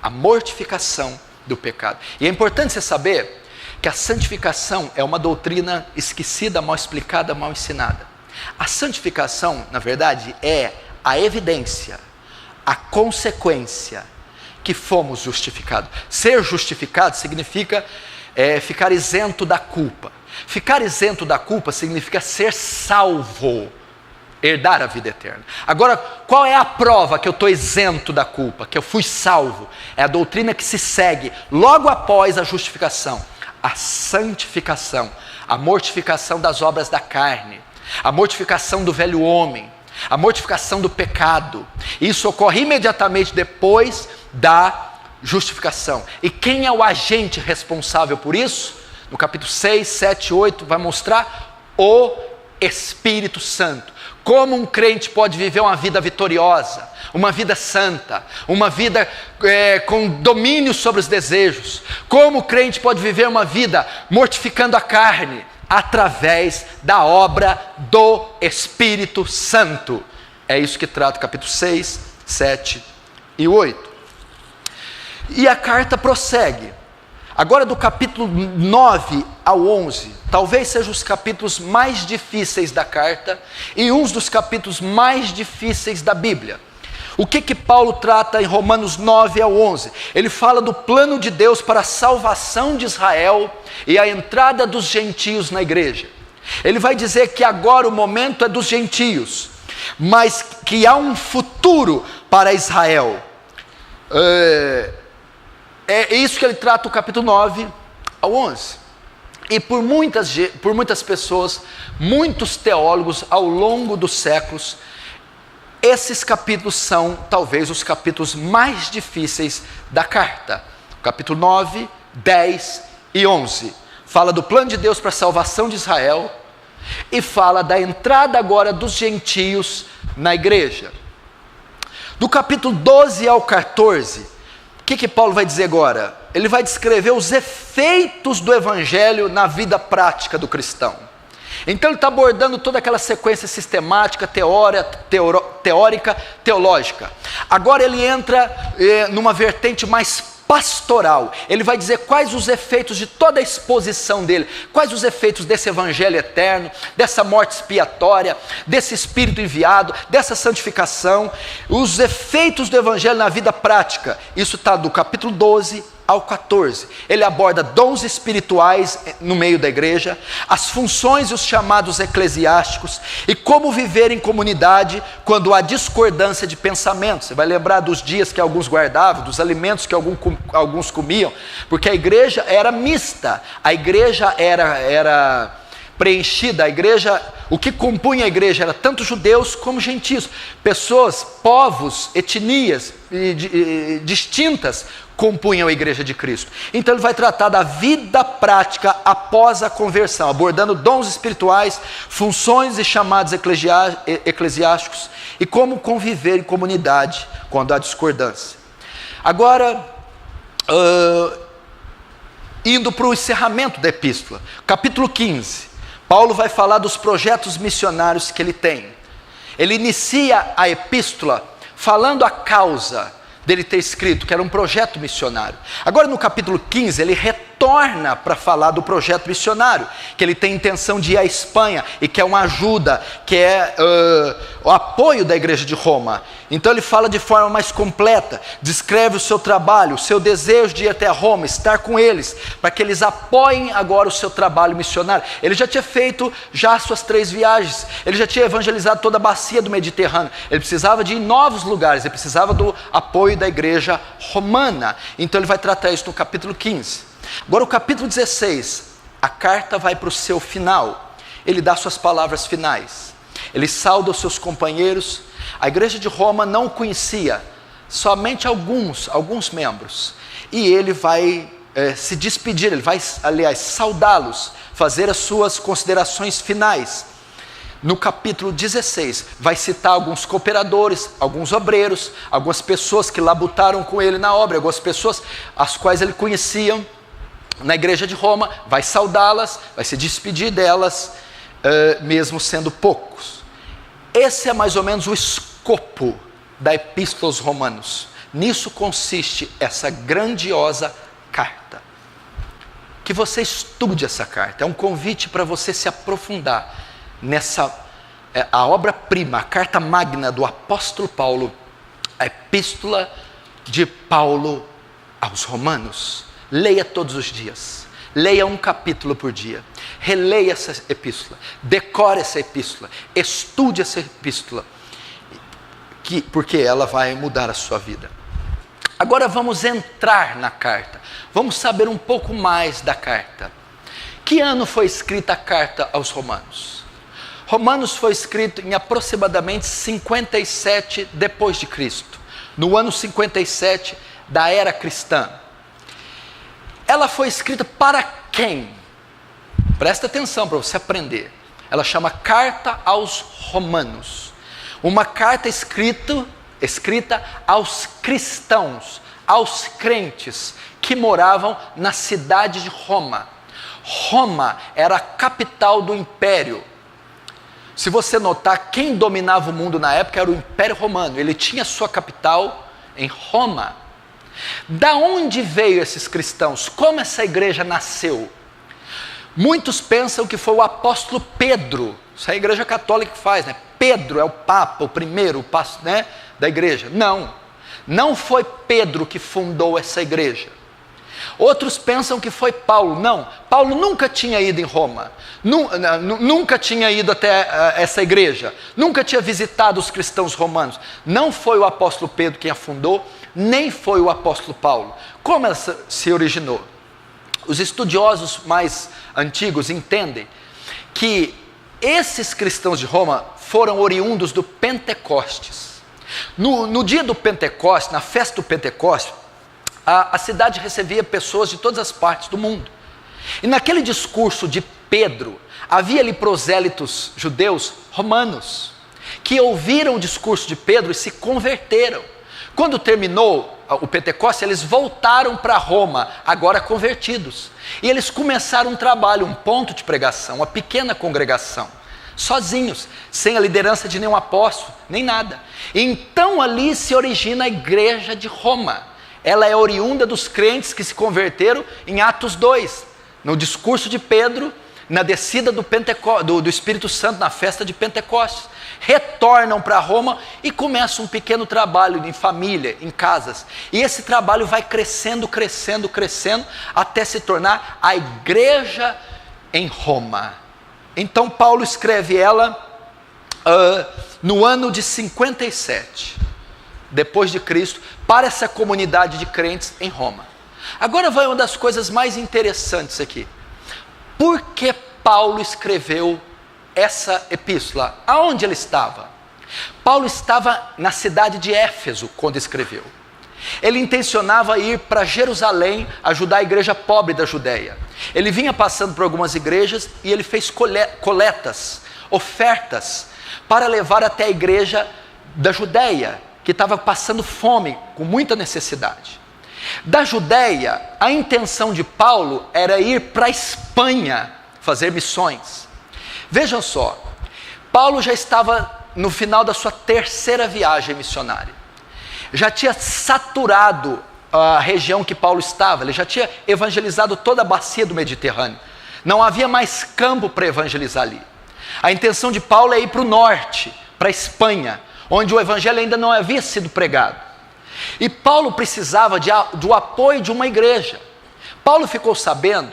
A mortificação do pecado. E é importante você saber que a santificação é uma doutrina esquecida, mal explicada, mal ensinada. A santificação, na verdade, é a evidência, a consequência que fomos justificados. Ser justificado significa ficar isento da culpa. Ficar isento da culpa significa ser salvo, herdar a vida eterna. Agora, qual é a prova que eu estou isento da culpa, que eu fui salvo? É a doutrina que se segue logo após a justificação. A santificação, a mortificação das obras da carne, a mortificação do velho homem, a mortificação do pecado. Isso ocorre imediatamente depois da justificação. E quem é o agente responsável por isso? No capítulo 6, 7, 8 vai mostrar o Espírito Santo. Como um crente pode viver uma vida vitoriosa, uma vida santa, uma vida com domínio sobre os desejos. Como o crente pode viver uma vida mortificando a carne, através da obra do Espírito Santo. É isso que trata o capítulo 6, 7 e 8. E a carta prossegue. Agora, do capítulo 9 ao 11, talvez sejam os capítulos mais difíceis da carta e uns dos capítulos mais difíceis da Bíblia. O que Paulo trata em Romanos 9 ao 11? Ele fala do plano de Deus para a salvação de Israel e a entrada dos gentios na igreja. Ele vai dizer que agora o momento é dos gentios, mas que há um futuro para Israel. É isso que ele trata o capítulo 9 ao 11. E por muitas pessoas, muitos teólogos ao longo dos séculos, esses capítulos são talvez os capítulos mais difíceis da carta. Capítulo 9, 10 e 11. Fala do plano de Deus para a salvação de Israel e fala da entrada agora dos gentios na igreja. Do capítulo 12 ao 14, o que Paulo vai dizer agora? Ele vai descrever os efeitos do evangelho na vida prática do cristão. Então ele está abordando toda aquela sequência sistemática, teórica, teológica. Agora ele entra numa vertente mais pastoral. Ele vai dizer quais os efeitos de toda a exposição dele, quais os efeitos desse evangelho eterno, dessa morte expiatória, desse Espírito enviado, dessa santificação, os efeitos do evangelho na vida prática. Isso está do capítulo 12 ao 14, ele aborda dons espirituais no meio da igreja, as funções e os chamados eclesiásticos e como viver em comunidade quando há discordância de pensamentos. Você vai lembrar dos dias que alguns guardavam, dos alimentos que alguns comiam, porque a igreja era mista, a igreja era preenchida, a igreja, o que compunha a igreja era tanto judeus como gentios, pessoas, povos, etnias distintas compunham a igreja de Cristo. Então ele vai tratar da vida prática após a conversão, abordando dons espirituais, funções e chamados eclesiásticos e como conviver em comunidade quando há discordância. Agora, indo para o encerramento da epístola, capítulo 15, Paulo vai falar dos projetos missionários que ele tem. Ele inicia a epístola falando a causa dele ter escrito, que era um projeto missionário. Agora no capítulo 15, ele retorna para falar do projeto missionário, que ele tem intenção de ir à Espanha, e que é uma ajuda, que é o apoio da igreja de Roma. Então ele fala de forma mais completa, descreve o seu trabalho, o seu desejo de ir até Roma, estar com eles, para que eles apoiem agora o seu trabalho missionário. Ele já tinha feito as suas 3 viagens, ele já tinha evangelizado toda a bacia do Mediterrâneo, ele precisava de ir em novos lugares, ele precisava do apoio da igreja romana. Então ele vai tratar isso no capítulo 15. Agora o capítulo 16, a carta vai para o seu final, ele dá suas palavras finais, ele sauda os seus companheiros. A igreja de Roma não o conhecia, somente alguns membros, e ele vai se despedir, ele vai, aliás, saudá-los, fazer as suas considerações finais. No capítulo 16, vai citar alguns cooperadores, alguns obreiros, algumas pessoas que labutaram com ele na obra, algumas pessoas as quais ele conhecia na igreja de Roma, vai saudá-las, vai se despedir delas, mesmo sendo poucos. Esse é mais ou menos o escopo da Epístola aos Romanos. Nisso consiste essa grandiosa carta. Que você estude essa carta, é um convite para você se aprofundar nessa, a obra-prima, a carta magna do apóstolo Paulo, a Epístola de Paulo aos Romanos. Leia todos os dias. Leia um capítulo por dia, releia essa epístola, decore essa epístola, estude essa epístola, porque ela vai mudar a sua vida. Agora vamos entrar na carta, vamos saber um pouco mais da carta. Que ano foi escrita a carta aos Romanos? Romanos foi escrito em aproximadamente 57 depois de Cristo, no ano 57 da era cristã. Ela foi escrita para quem? Presta atenção para você aprender. Ela chama Carta aos Romanos. Uma carta escrita aos cristãos, aos crentes que moravam na cidade de Roma. Roma era a capital do império. Se você notar, quem dominava o mundo na época era o Império Romano. Ele tinha sua capital em Roma. Da onde veio esses cristãos? Como essa igreja nasceu? Muitos pensam que foi o apóstolo Pedro. Isso é a igreja católica que faz, né? Pedro é o papa, o primeiro passo, né, da igreja. Não foi Pedro que fundou essa igreja. Outros pensam que foi Paulo. Não, Paulo nunca tinha ido em Roma, nunca tinha ido até essa igreja, nunca tinha visitado os cristãos romanos. Não foi o apóstolo Pedro quem a fundou, nem foi o apóstolo Paulo. Como ela se originou? Os estudiosos mais antigos entendem que esses cristãos de Roma foram oriundos do Pentecostes. No dia do Pentecostes, na festa do Pentecostes, a cidade recebia pessoas de todas as partes do mundo. E naquele discurso de Pedro, havia ali prosélitos judeus romanos, que ouviram o discurso de Pedro e se converteram. Quando terminou o Pentecostes, eles voltaram para Roma, agora convertidos. E eles começaram um trabalho, um ponto de pregação, uma pequena congregação, sozinhos, sem a liderança de nenhum apóstolo, nem nada. Então ali se origina a igreja de Roma. Ela é oriunda dos crentes que se converteram em Atos 2, no discurso de Pedro, na descida do Espírito Santo, na festa de Pentecostes. Retornam para Roma e começam um pequeno trabalho em família, em casas. E esse trabalho vai crescendo, crescendo, crescendo, até se tornar a igreja em Roma. Então Paulo escreve ela no ano de 57, depois de Cristo, para essa comunidade de crentes em Roma. Agora vai uma das coisas mais interessantes aqui. Por que Paulo escreveu essa epístola? Aonde ele estava? Paulo estava na cidade de Éfeso quando escreveu. Ele intencionava ir para Jerusalém ajudar a igreja pobre da Judéia. Ele vinha passando por algumas igrejas e ele fez coletas, ofertas, para levar até a igreja da Judéia, que estava passando fome, com muita necessidade. Da Judéia, a intenção de Paulo era ir para a Espanha, fazer missões. Vejam só, Paulo já estava no final da sua terceira viagem missionária. Já tinha saturado a região que Paulo estava, ele já tinha evangelizado toda a bacia do Mediterrâneo. Não havia mais campo para evangelizar ali. A intenção de Paulo é ir para o norte, para a Espanha, onde o evangelho ainda não havia sido pregado. E Paulo precisava do apoio de uma igreja. Paulo ficou sabendo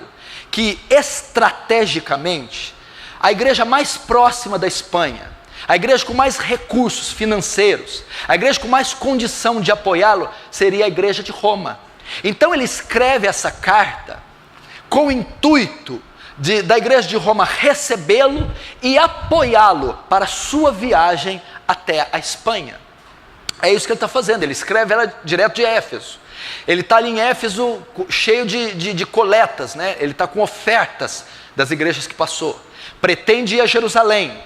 que estrategicamente a igreja mais próxima da Espanha, a igreja com mais recursos financeiros, a igreja com mais condição de apoiá-lo, seria a igreja de Roma. Então ele escreve essa carta com o intuito da igreja de Roma recebê-lo e apoiá-lo para a sua viagem até a Espanha. É isso que ele está fazendo, ele escreve ela direto de Éfeso. Ele está ali em Éfeso cheio de coletas, né? Ele está com ofertas das igrejas que passou. Pretende ir a Jerusalém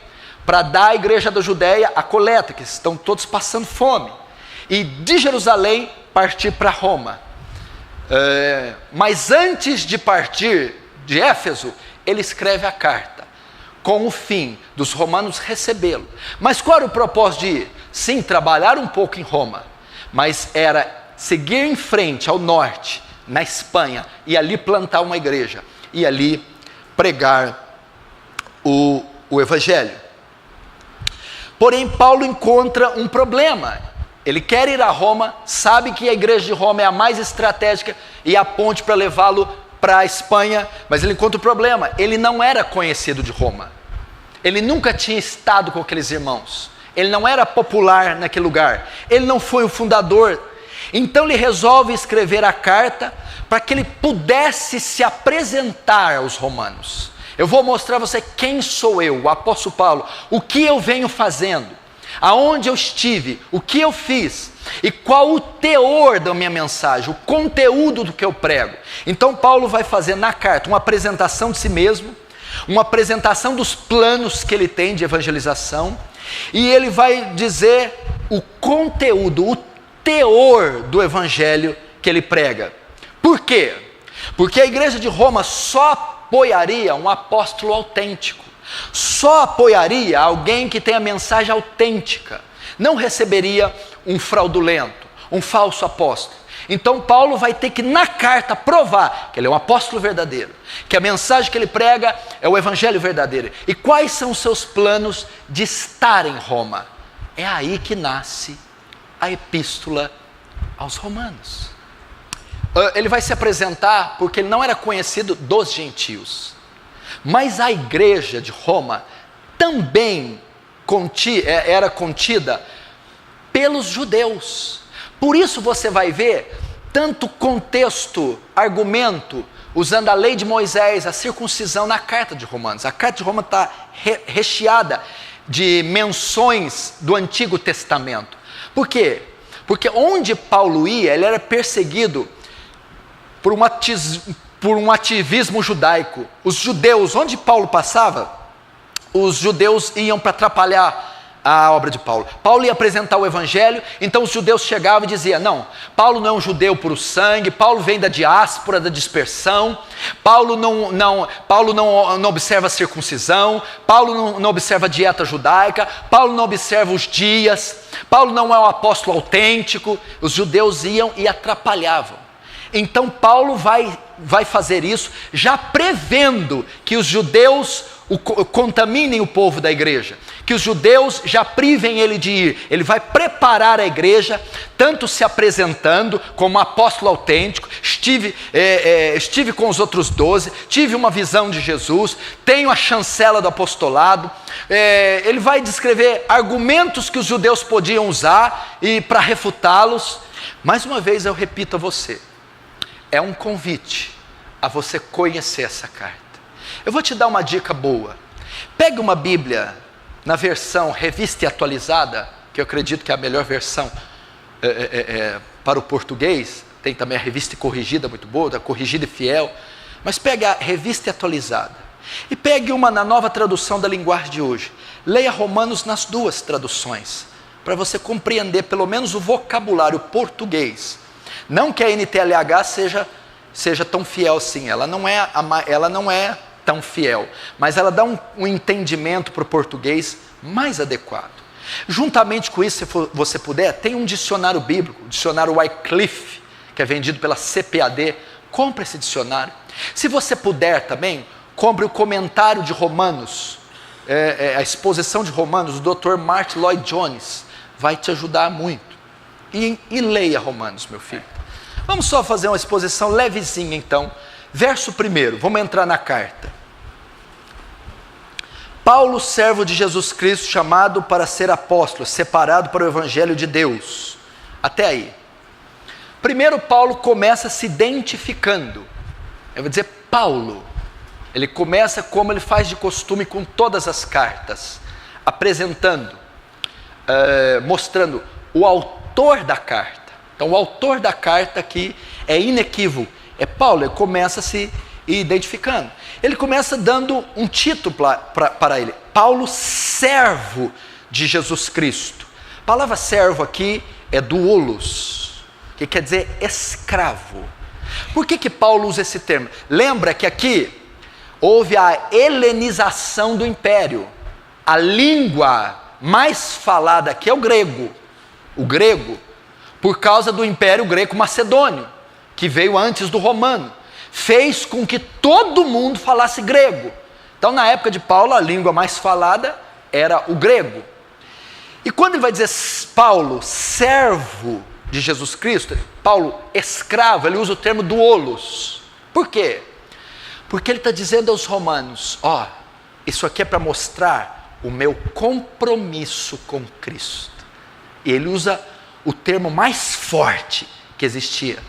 para dar à igreja da Judéia a coleta, que estão todos passando fome. E de Jerusalém partir para Roma. Mas antes de partir de Éfeso, ele escreve a carta, com o fim dos romanos recebê-lo. Mas qual era o propósito de ir? Sim, trabalhar um pouco em Roma, mas era seguir em frente ao norte, na Espanha, e ali plantar uma igreja, e ali pregar o evangelho. Porém, Paulo encontra um problema. Ele quer ir a Roma, sabe que a igreja de Roma é a mais estratégica e a ponte para levá-lo para a Espanha, mas ele encontra um problema. Ele não era conhecido de Roma. Ele nunca tinha estado com aqueles irmãos. Ele não era popular naquele lugar. Ele não foi o fundador. Então ele resolve escrever a carta para que ele pudesse se apresentar aos romanos. Eu vou mostrar a você quem sou eu, o apóstolo Paulo, o que eu venho fazendo, aonde eu estive, o que eu fiz e qual o teor da minha mensagem, o conteúdo do que eu prego. Então Paulo vai fazer na carta uma apresentação de si mesmo, uma apresentação dos planos que ele tem de evangelização, e ele vai dizer o conteúdo, o teor do evangelho que ele prega. Por quê? Porque a igreja de Roma só apoiaria um apóstolo autêntico, só apoiaria alguém que tem a mensagem autêntica, não receberia um fraudulento, um falso apóstolo. Então Paulo vai ter que na carta provar que ele é um apóstolo verdadeiro, que a mensagem que ele prega é o evangelho verdadeiro. E quais são os seus planos de estar em Roma? É aí que nasce a epístola aos Romanos. Ele vai se apresentar porque ele não era conhecido dos gentios, mas a igreja de Roma também era contida pelos judeus. Por isso você vai ver tanto contexto, argumento, usando a lei de Moisés, a circuncisão na carta de Romanos. A carta de Roma está recheada de menções do Antigo Testamento. Por quê? Porque onde Paulo ia, ele era perseguido por um ativismo judaico. Os judeus, onde Paulo passava, os judeus iam para atrapalhar a obra de Paulo. Paulo ia apresentar o evangelho, então os judeus chegavam e diziam: não, Paulo não é um judeu puro sangue, Paulo vem da diáspora, da dispersão, Paulo não observa a circuncisão, Paulo não observa a dieta judaica, Paulo não observa os dias, Paulo não é um apóstolo autêntico. Os judeus iam e atrapalhavam. Então Paulo vai fazer isso, já prevendo que os judeus contaminem o povo da igreja, que os judeus já privem ele de ir. Ele vai preparar a igreja, tanto se apresentando como apóstolo autêntico. Estive com os outros 12, tive uma visão de Jesus, tenho a chancela do apostolado. Ele vai descrever argumentos que os judeus podiam usar e para refutá-los. Mais uma vez eu repito a você, é um convite a você conhecer essa carta. Eu vou te dar uma dica boa. Pegue uma Bíblia na versão revista e atualizada, que eu acredito que é a melhor versão para o português. Tem também a revista corrigida, muito boa, a corrigida e fiel. Mas pegue a revista e atualizada. E pegue uma na nova tradução da linguagem de hoje. Leia Romanos nas duas traduções, para você compreender pelo menos o vocabulário português. Não que a NTLH seja tão fiel assim, ela não é tão fiel, mas ela dá um entendimento para o português mais adequado. Juntamente com isso, se você puder, tem um dicionário bíblico, o dicionário Wycliffe, que é vendido pela CPAD. Compre esse dicionário. Se você puder também, compre o comentário de Romanos, a exposição de Romanos, do Dr. Martin Lloyd Jones, vai te ajudar muito. E leia Romanos, meu filho. Vamos só fazer uma exposição levezinha então. Verso 1, vamos entrar na carta. Paulo, servo de Jesus Cristo, chamado para ser apóstolo, separado para o evangelho de Deus. Até aí. Primeiro Paulo começa se identificando. Eu vou dizer Paulo. Ele começa como ele faz de costume com todas as cartas, apresentando, mostrando o autor da carta. Então o autor da carta aqui é inequívoco, é Paulo. Ele começa se identificando. Ele começa dando um título para ele: Paulo, servo de Jesus Cristo. A palavra servo aqui é doulos, que quer dizer escravo. Por que Paulo usa esse termo? Lembra que aqui houve a helenização do império. A língua mais falada aqui é o grego. O grego, por causa do império greco-macedônio, que veio antes do romano, fez com que todo mundo falasse grego. Então, na época de Paulo, a língua mais falada era o grego. E quando ele vai dizer Paulo, servo de Jesus Cristo, Paulo, escravo, ele usa o termo doulos. Por quê? Porque ele está dizendo aos romanos: isso aqui é para mostrar o meu compromisso com Cristo. E ele usa o termo mais forte que existia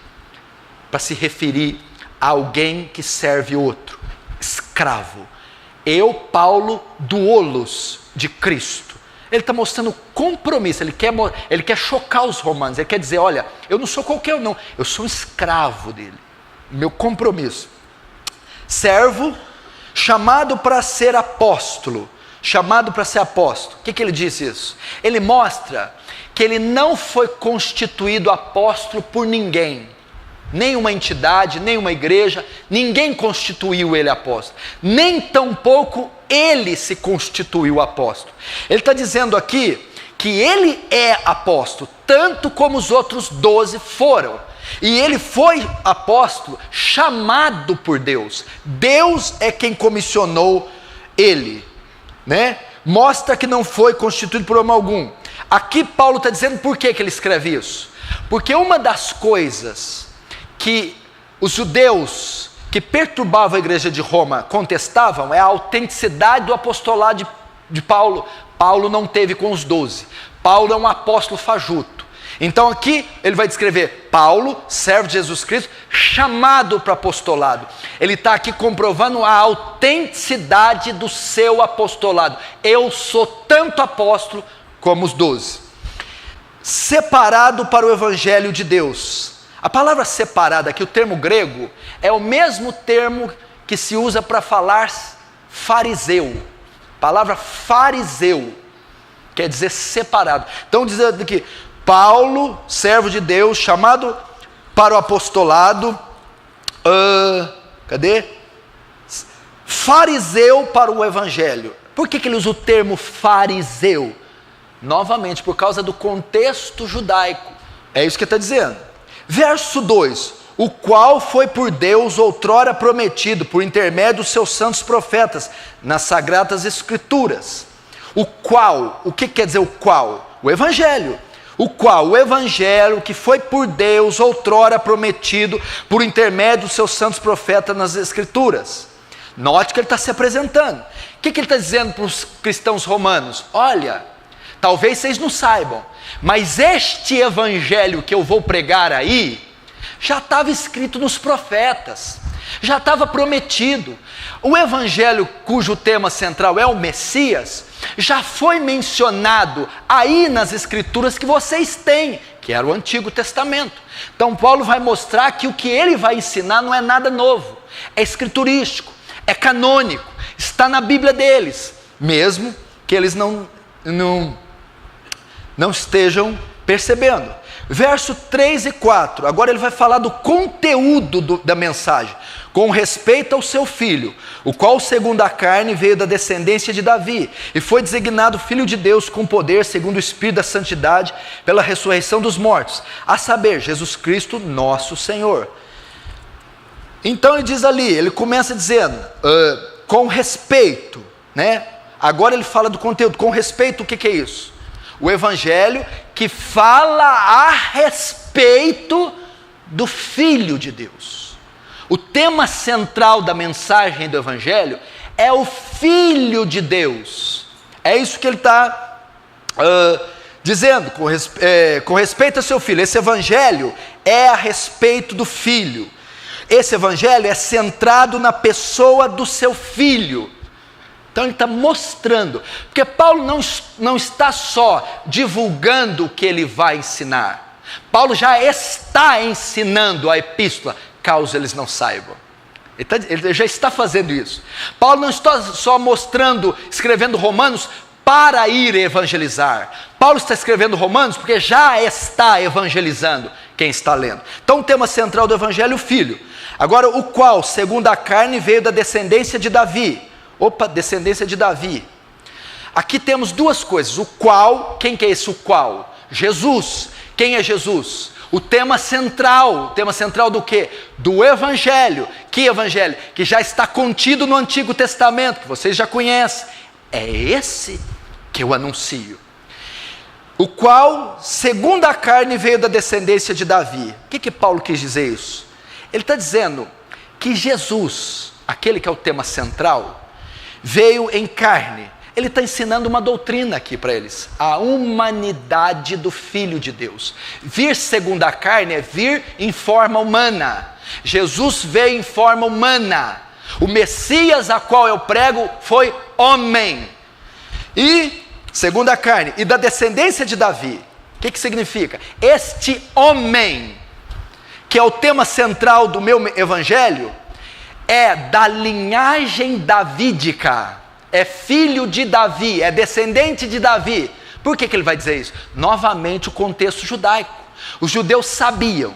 para se referir a alguém que serve outro: escravo. Eu, Paulo, doulos de Cristo. Ele está mostrando compromisso. Ele quer chocar os romanos. Ele quer dizer: olha, eu não sou qualquer um, não, eu sou um escravo dele. Meu compromisso. Servo, chamado para ser apóstolo. Chamado para ser apóstolo. O que ele diz isso? Ele mostra que ele não foi constituído apóstolo por ninguém. Nenhuma entidade, nenhuma igreja, ninguém constituiu ele apóstolo. Nem tampouco ele se constituiu apóstolo. Ele está dizendo aqui que ele é apóstolo, tanto como os outros 12 foram. E ele foi apóstolo chamado por Deus. Deus é quem comissionou ele, né? Mostra que não foi constituído por homem algum. Aqui Paulo está dizendo por que ele escreve isso. Porque uma das coisas que os judeus que perturbavam a igreja de Roma contestavam é a autenticidade do apostolado de Paulo. Paulo não teve com os 12. Paulo é um apóstolo fajuto. Então aqui ele vai descrever Paulo, servo de Jesus Cristo, chamado para apostolado. Ele está aqui comprovando a autenticidade do seu apostolado. Eu sou tanto apóstolo como os 12. Separado para o evangelho de Deus. A palavra separada aqui, o termo grego, é o mesmo termo que se usa para falar fariseu. A palavra fariseu quer dizer separado. Então dizendo aqui, Paulo, servo de Deus, chamado para o apostolado, fariseu para o evangelho. Por que ele usa o termo fariseu? Novamente, por causa do contexto judaico. É isso que ele está dizendo. Verso 2: o qual foi por Deus outrora prometido, por intermédio dos seus santos profetas, nas sagradas escrituras. O qual, o que quer dizer o qual? O evangelho. O qual, o evangelho que foi por Deus outrora prometido, por intermédio dos seus santos profetas nas escrituras. Note que ele está se apresentando. O que ele está dizendo para os cristãos romanos? Olha, talvez vocês não saibam, mas este evangelho que eu vou pregar aí, já estava escrito nos profetas, já estava prometido. O evangelho cujo tema central é o Messias, já foi mencionado aí nas escrituras que vocês têm, que era o Antigo Testamento. Então Paulo vai mostrar que o que ele vai ensinar não é nada novo, é escriturístico, é canônico, está na Bíblia deles, mesmo que eles não estejam percebendo. Verso 3 e 4, agora ele vai falar do conteúdo da mensagem, com respeito ao seu filho, o qual segundo a carne veio da descendência de Davi, e foi designado filho de Deus com poder, segundo o Espírito da santidade, pela ressurreição dos mortos, a saber, Jesus Cristo nosso Senhor. Então ele diz ali, ele começa dizendo, com respeito, né? Agora ele fala do conteúdo, com respeito, o que é isso? O evangelho que fala a respeito do Filho de Deus. O tema central da mensagem do evangelho é o Filho de Deus. É isso que ele está dizendo, com respeito ao seu Filho. Esse evangelho é a respeito do Filho. Esse evangelho é centrado na pessoa do seu Filho. Então ele está mostrando, porque Paulo não está só divulgando o que ele vai ensinar, Paulo já está ensinando a epístola, caso eles não saibam. Ele já está fazendo isso. Paulo não está só mostrando, escrevendo Romanos para ir evangelizar. Paulo está escrevendo Romanos porque já está evangelizando quem está lendo. Então o tema central do evangelho é o Filho. Agora, o qual, segundo a carne, veio da descendência de Davi. Descendência de Davi. Aqui temos duas coisas. O qual, quem que é esse o qual? Jesus. Quem é Jesus? O tema central do quê? Do evangelho. Que evangelho? Que já está contido no Antigo Testamento, que vocês já conhecem. É esse que eu anuncio. O qual, segundo a carne, veio da descendência de Davi. O que Paulo quis dizer isso? Ele está dizendo que Jesus, aquele que é o tema central, veio em carne. Ele está ensinando uma doutrina aqui para eles, a humanidade do Filho de Deus. Vir segundo a carne é vir em forma humana. Jesus veio em forma humana. O Messias a qual eu prego foi homem. E, segundo a carne, e da descendência de Davi. O que significa? Este homem, que é o tema central do meu evangelho, é da linhagem davídica, é filho de Davi, é descendente de Davi. Por que ele vai dizer isso? Novamente o contexto judaico. Os judeus sabiam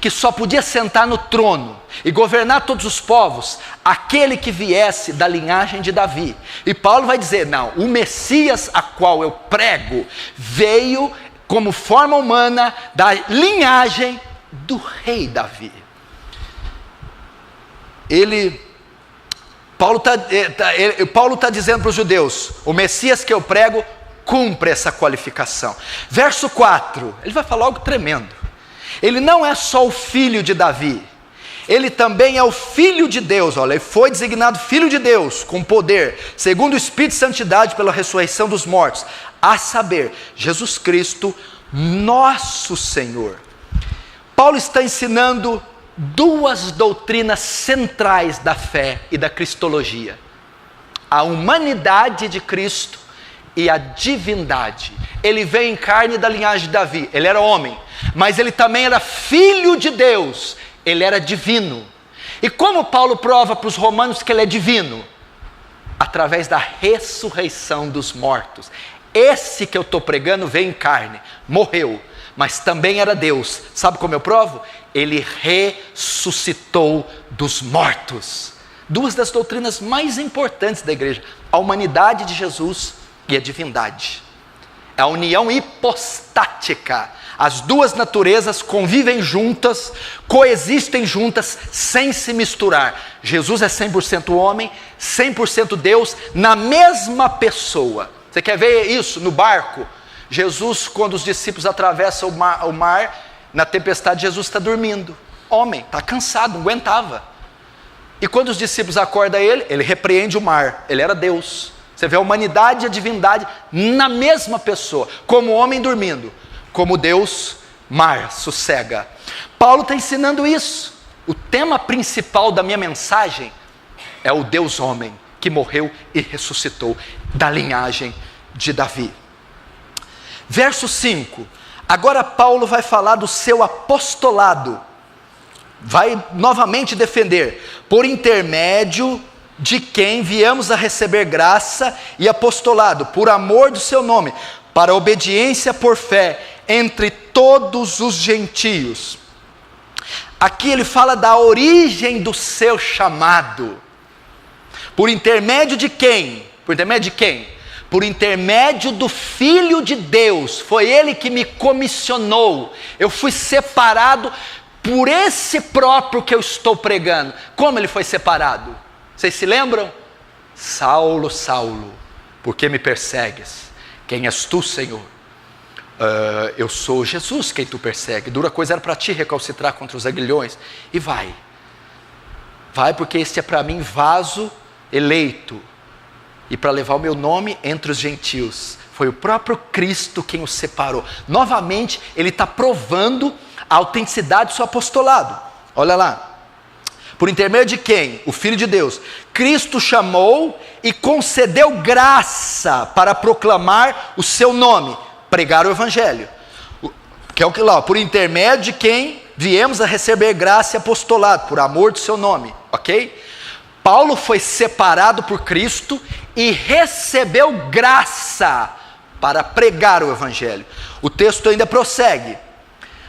que só podia sentar no trono e governar todos os povos aquele que viesse da linhagem de Davi. E Paulo vai dizer, não, o Messias a qual eu prego veio como forma humana da linhagem do rei Davi. Paulo está dizendo para os judeus: o Messias que eu prego cumpre essa qualificação. Verso 4, ele vai falar algo tremendo. Ele não é só o filho de Davi, ele também é o filho de Deus. Olha, ele foi designado filho de Deus, com poder, segundo o Espírito de Santidade, pela ressurreição dos mortos, a saber, Jesus Cristo, nosso Senhor. Paulo está ensinando duas doutrinas centrais da fé e da cristologia: a humanidade de Cristo e a divindade. Ele veio em carne da linhagem de Davi, ele era homem, mas ele também era filho de Deus, ele era divino. E como Paulo prova para os romanos que ele é divino? Através da ressurreição dos mortos. Esse que eu estou pregando veio em carne, morreu, mas também era Deus. Sabe como eu provo? Ele ressuscitou dos mortos. Duas das doutrinas mais importantes da igreja: a humanidade de Jesus e a divindade. É a união hipostática. As duas naturezas convivem juntas, coexistem juntas, sem se misturar. Jesus é 100% homem, 100% Deus, na mesma pessoa. Você quer ver isso no barco? Jesus, quando os discípulos atravessam o mar, na tempestade, Jesus está dormindo. Homem, está cansado, não aguentava. E quando os discípulos acordam ele repreende o mar. Ele era Deus. Você vê a humanidade e a divindade na mesma pessoa, como homem dormindo, como Deus, mar, sossega. Paulo está ensinando isso. O tema principal da minha mensagem é o Deus homem, que morreu e ressuscitou, da linhagem de Davi. Verso 5, agora Paulo vai falar do seu apostolado, vai novamente defender, por intermédio de quem viemos a receber graça e apostolado, por amor do seu nome, para obediência por fé, entre todos os gentios. Aqui ele fala da origem do seu chamado. Por intermédio de quem? Por intermédio de quem? Por intermédio do Filho de Deus. Foi ele que me comissionou. Eu fui separado por esse próprio que eu estou pregando. Como ele foi separado? Vocês se lembram? Saulo, Saulo, por que me persegues? Quem és tu, Senhor? Eu sou Jesus quem tu persegue. Dura coisa era para ti recalcitrar contra os aguilhões. E vai porque este é para mim vaso eleito, e para levar o meu nome entre os gentios. Foi o próprio Cristo quem o separou. Novamente ele está provando a autenticidade do seu apostolado. Olha lá, por intermédio de quem? O Filho de Deus. Cristo chamou e concedeu graça para proclamar o seu nome, pregar o Evangelho, que é o que lá, por intermédio de quem viemos a receber graça e apostolado, por amor do seu nome, ok? Paulo foi separado por Cristo e recebeu graça para pregar o Evangelho. O texto ainda prossegue,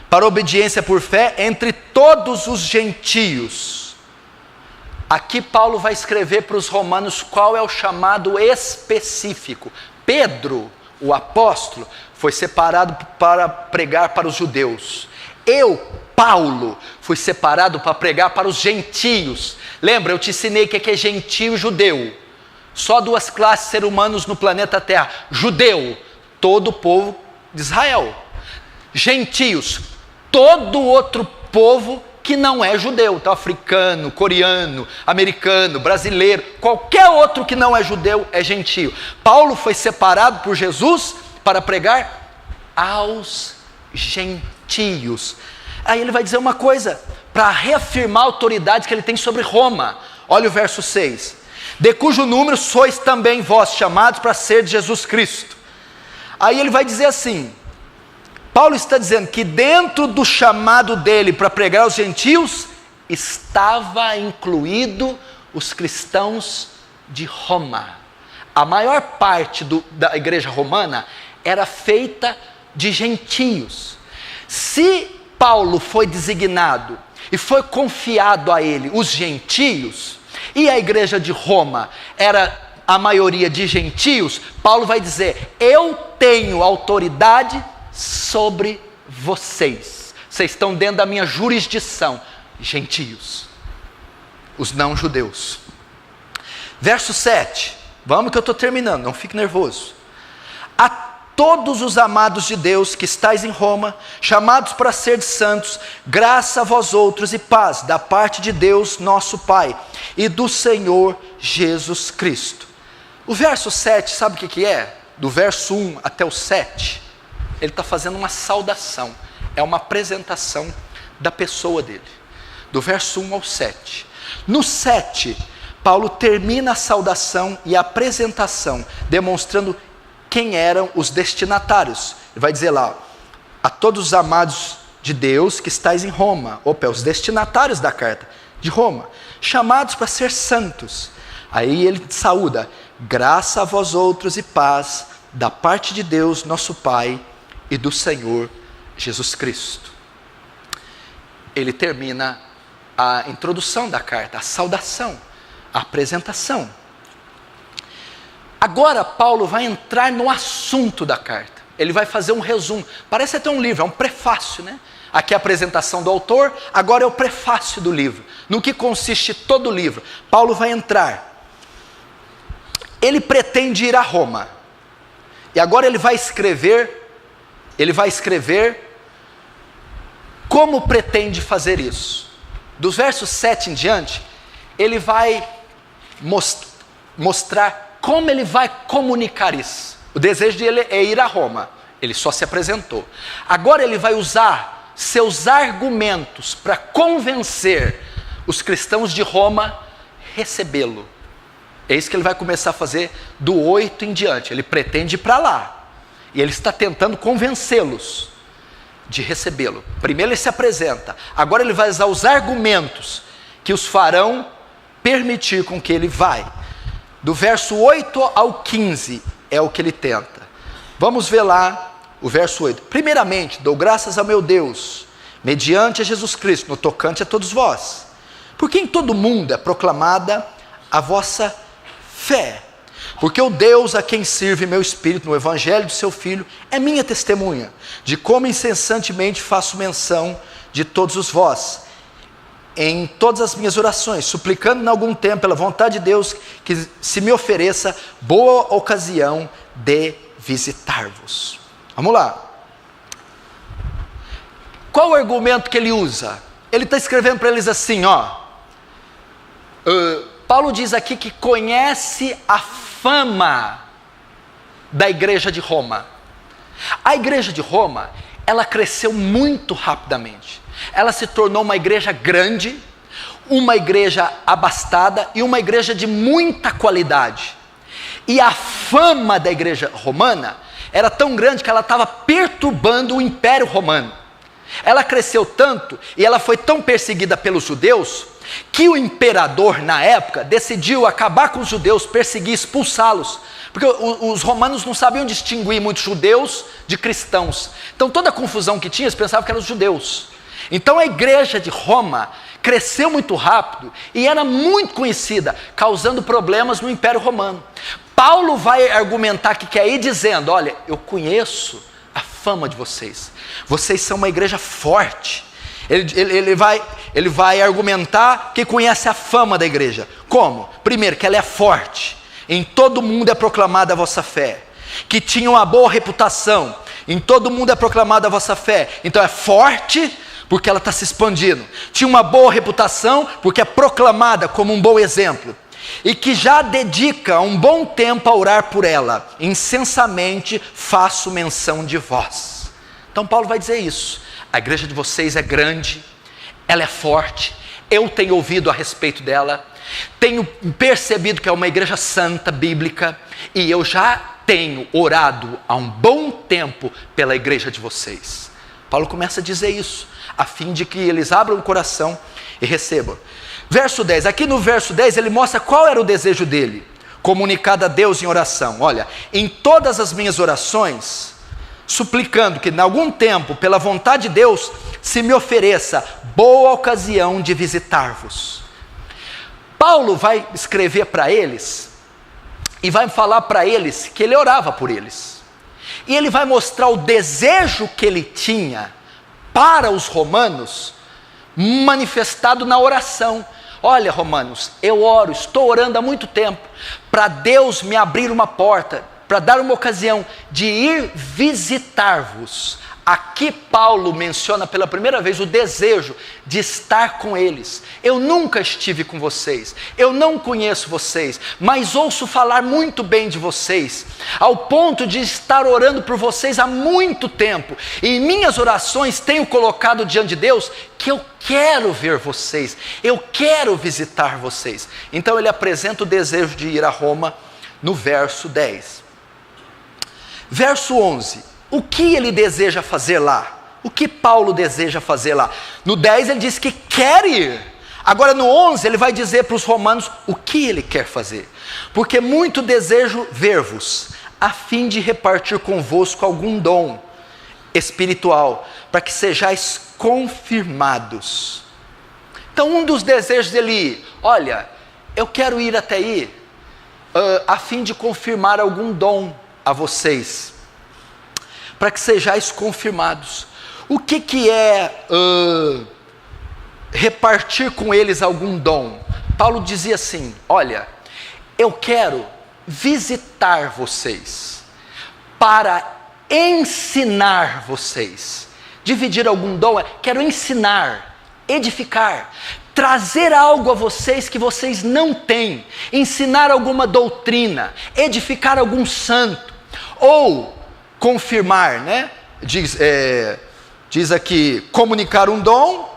para obediência por fé entre todos os gentios. Aqui Paulo vai escrever para os romanos qual é o chamado específico. Pedro, o apóstolo, foi separado para pregar para os judeus. Eu, Paulo, fui separado para pregar para os gentios. Lembra, eu te ensinei o que é gentio e judeu. Só duas classes de seres humanos no planeta Terra. Judeu, todo o povo de Israel. Gentios, todo outro povo que não é judeu. Então, africano, coreano, americano, brasileiro, qualquer outro que não é judeu é gentio. Paulo foi separado por Jesus para pregar aos gentios. Aí ele vai dizer uma coisa, para reafirmar a autoridade que ele tem sobre Roma. Olha o verso 6. De cujo número sois também vós chamados para ser de Jesus Cristo. Aí ele vai dizer assim, Paulo está dizendo que dentro do chamado dele para pregar aos gentios, estava incluído os cristãos de Roma. A maior parte da igreja romana era feita de gentios. Se Paulo foi designado e foi confiado a ele os gentios, e a igreja de Roma era a maioria de gentios, Paulo vai dizer, eu tenho autoridade sobre vocês, Vocês estão dentro da minha jurisdição. Gentios, os não-judeus. Verso 7, vamos que eu estou terminando, não fique nervoso. A todos os amados de Deus que estáis em Roma, chamados para ser santos, graça a vós outros e paz, da parte de Deus nosso Pai, e do Senhor Jesus Cristo. O verso 7, sabe o que é? Do verso 1 até o 7, ele está fazendo uma saudação, é uma apresentação da pessoa dele. Do verso 1 ao 7. No 7, Paulo termina a saudação e a apresentação, demonstrando quem eram os destinatários. Ele vai dizer lá, a todos os amados de Deus que estáis em Roma, os destinatários da carta de Roma, chamados para ser santos. Aí ele saúda, graça a vós outros e paz, da parte de Deus nosso Pai e do Senhor Jesus Cristo. Ele termina a introdução da carta, a saudação, a apresentação. Agora Paulo vai entrar no assunto da carta. Ele vai fazer um resumo. Parece até um livro, é um prefácio, né? Aqui é a apresentação do autor, agora é o prefácio do livro. No que consiste todo o livro? Paulo vai entrar. Ele pretende ir a Roma. E agora ele vai escrever como pretende fazer isso. Dos versos 7 em diante, ele vai mostrar como ele vai comunicar isso. O desejo dele é ir a Roma, ele só se apresentou. Agora ele vai usar seus argumentos para convencer os cristãos de Roma a recebê-lo. É isso que ele vai começar a fazer do 8 em diante. Ele pretende ir para lá, e ele está tentando convencê-los de recebê-lo. Primeiro ele se apresenta, agora ele vai usar os argumentos que os farão permitir com que ele vai. Do verso 8 ao 15 é o que ele tenta. Vamos ver lá o verso 8. Primeiramente, dou graças ao meu Deus, mediante a Jesus Cristo, no tocante a todos vós, porque em todo mundo é proclamada a vossa fé. Porque o Deus a quem sirve meu espírito no evangelho do seu Filho é minha testemunha, de como incessantemente faço menção de todos os vós, em todas as minhas orações, suplicando em algum tempo, pela vontade de Deus, que se me ofereça boa ocasião de visitar-vos. Vamos lá. Qual o argumento que ele usa? Ele está escrevendo para eles assim, Paulo diz aqui que conhece a fama da igreja de Roma. A igreja de Roma, ela cresceu muito rapidamente. Ela se tornou uma igreja grande, uma igreja abastada e uma igreja de muita qualidade. E a fama da igreja romana era tão grande que ela estava perturbando o Império Romano. Ela cresceu tanto e ela foi tão perseguida pelos judeus que o imperador na época decidiu acabar com os judeus, perseguir, expulsá-los, porque os romanos não sabiam distinguir muitos judeus de cristãos. Então toda a confusão que tinha, eles pensavam que eram os judeus. Então a igreja de Roma cresceu muito rápido e era muito conhecida, causando problemas no Império Romano. Paulo vai argumentar que aí dizendo, olha, eu conheço a fama de vocês, vocês são uma igreja forte. Ele vai argumentar que conhece a fama da igreja. Como? Primeiro, que ela é forte, em todo mundo é proclamada a vossa fé, que tinha uma boa reputação, em todo mundo é proclamada a vossa fé. Então é forte porque ela está se expandindo, tinha uma boa reputação porque é proclamada como um bom exemplo, e que já dedica um bom tempo a orar por ela, incessamente faço menção de vós. Então Paulo vai dizer isso. A igreja de vocês é grande, ela é forte, eu tenho ouvido a respeito dela, tenho percebido que é uma igreja santa, bíblica, e eu já tenho orado há um bom tempo pela igreja de vocês. Paulo começa a dizer isso, a fim de que eles abram o coração e recebam. Verso 10, aqui no verso 10 ele mostra qual era o desejo dele, comunicado a Deus em oração. Olha, em todas as minhas orações, suplicando que em algum tempo, pela vontade de Deus, se me ofereça boa ocasião de visitar-vos. Paulo vai escrever para eles e vai falar para eles que ele orava por eles. E ele vai mostrar o desejo que ele tinha para os romanos, manifestado na oração. Olha, romanos, eu oro, estou orando há muito tempo, para Deus me abrir uma porta, para dar uma ocasião de ir visitar-vos. Aqui Paulo menciona pela primeira vez o desejo de estar com eles. Eu nunca estive com vocês, eu não conheço vocês, mas ouço falar muito bem de vocês, ao ponto de estar orando por vocês há muito tempo, e em minhas orações tenho colocado diante de Deus que eu quero ver vocês, eu quero visitar vocês. Então ele apresenta o desejo de ir a Roma no verso 10. Verso 11. O que ele deseja fazer lá? O que Paulo deseja fazer lá? No 10 ele diz que quer ir. Agora no 11 ele vai dizer para os romanos o que ele quer fazer. Porque muito desejo ver-vos, a fim de repartir convosco algum dom espiritual, para que sejais confirmados. Então um dos desejos dele, olha, eu quero ir até aí, a fim de confirmar algum dom a vocês, para que sejais confirmados. O que é repartir com eles algum dom? Paulo dizia assim, olha, eu quero visitar vocês, para ensinar vocês. Dividir algum dom, quero ensinar, edificar, trazer algo a vocês que vocês não têm, ensinar alguma doutrina, edificar algum santo, ou confirmar, né? Diz aqui, comunicar um dom,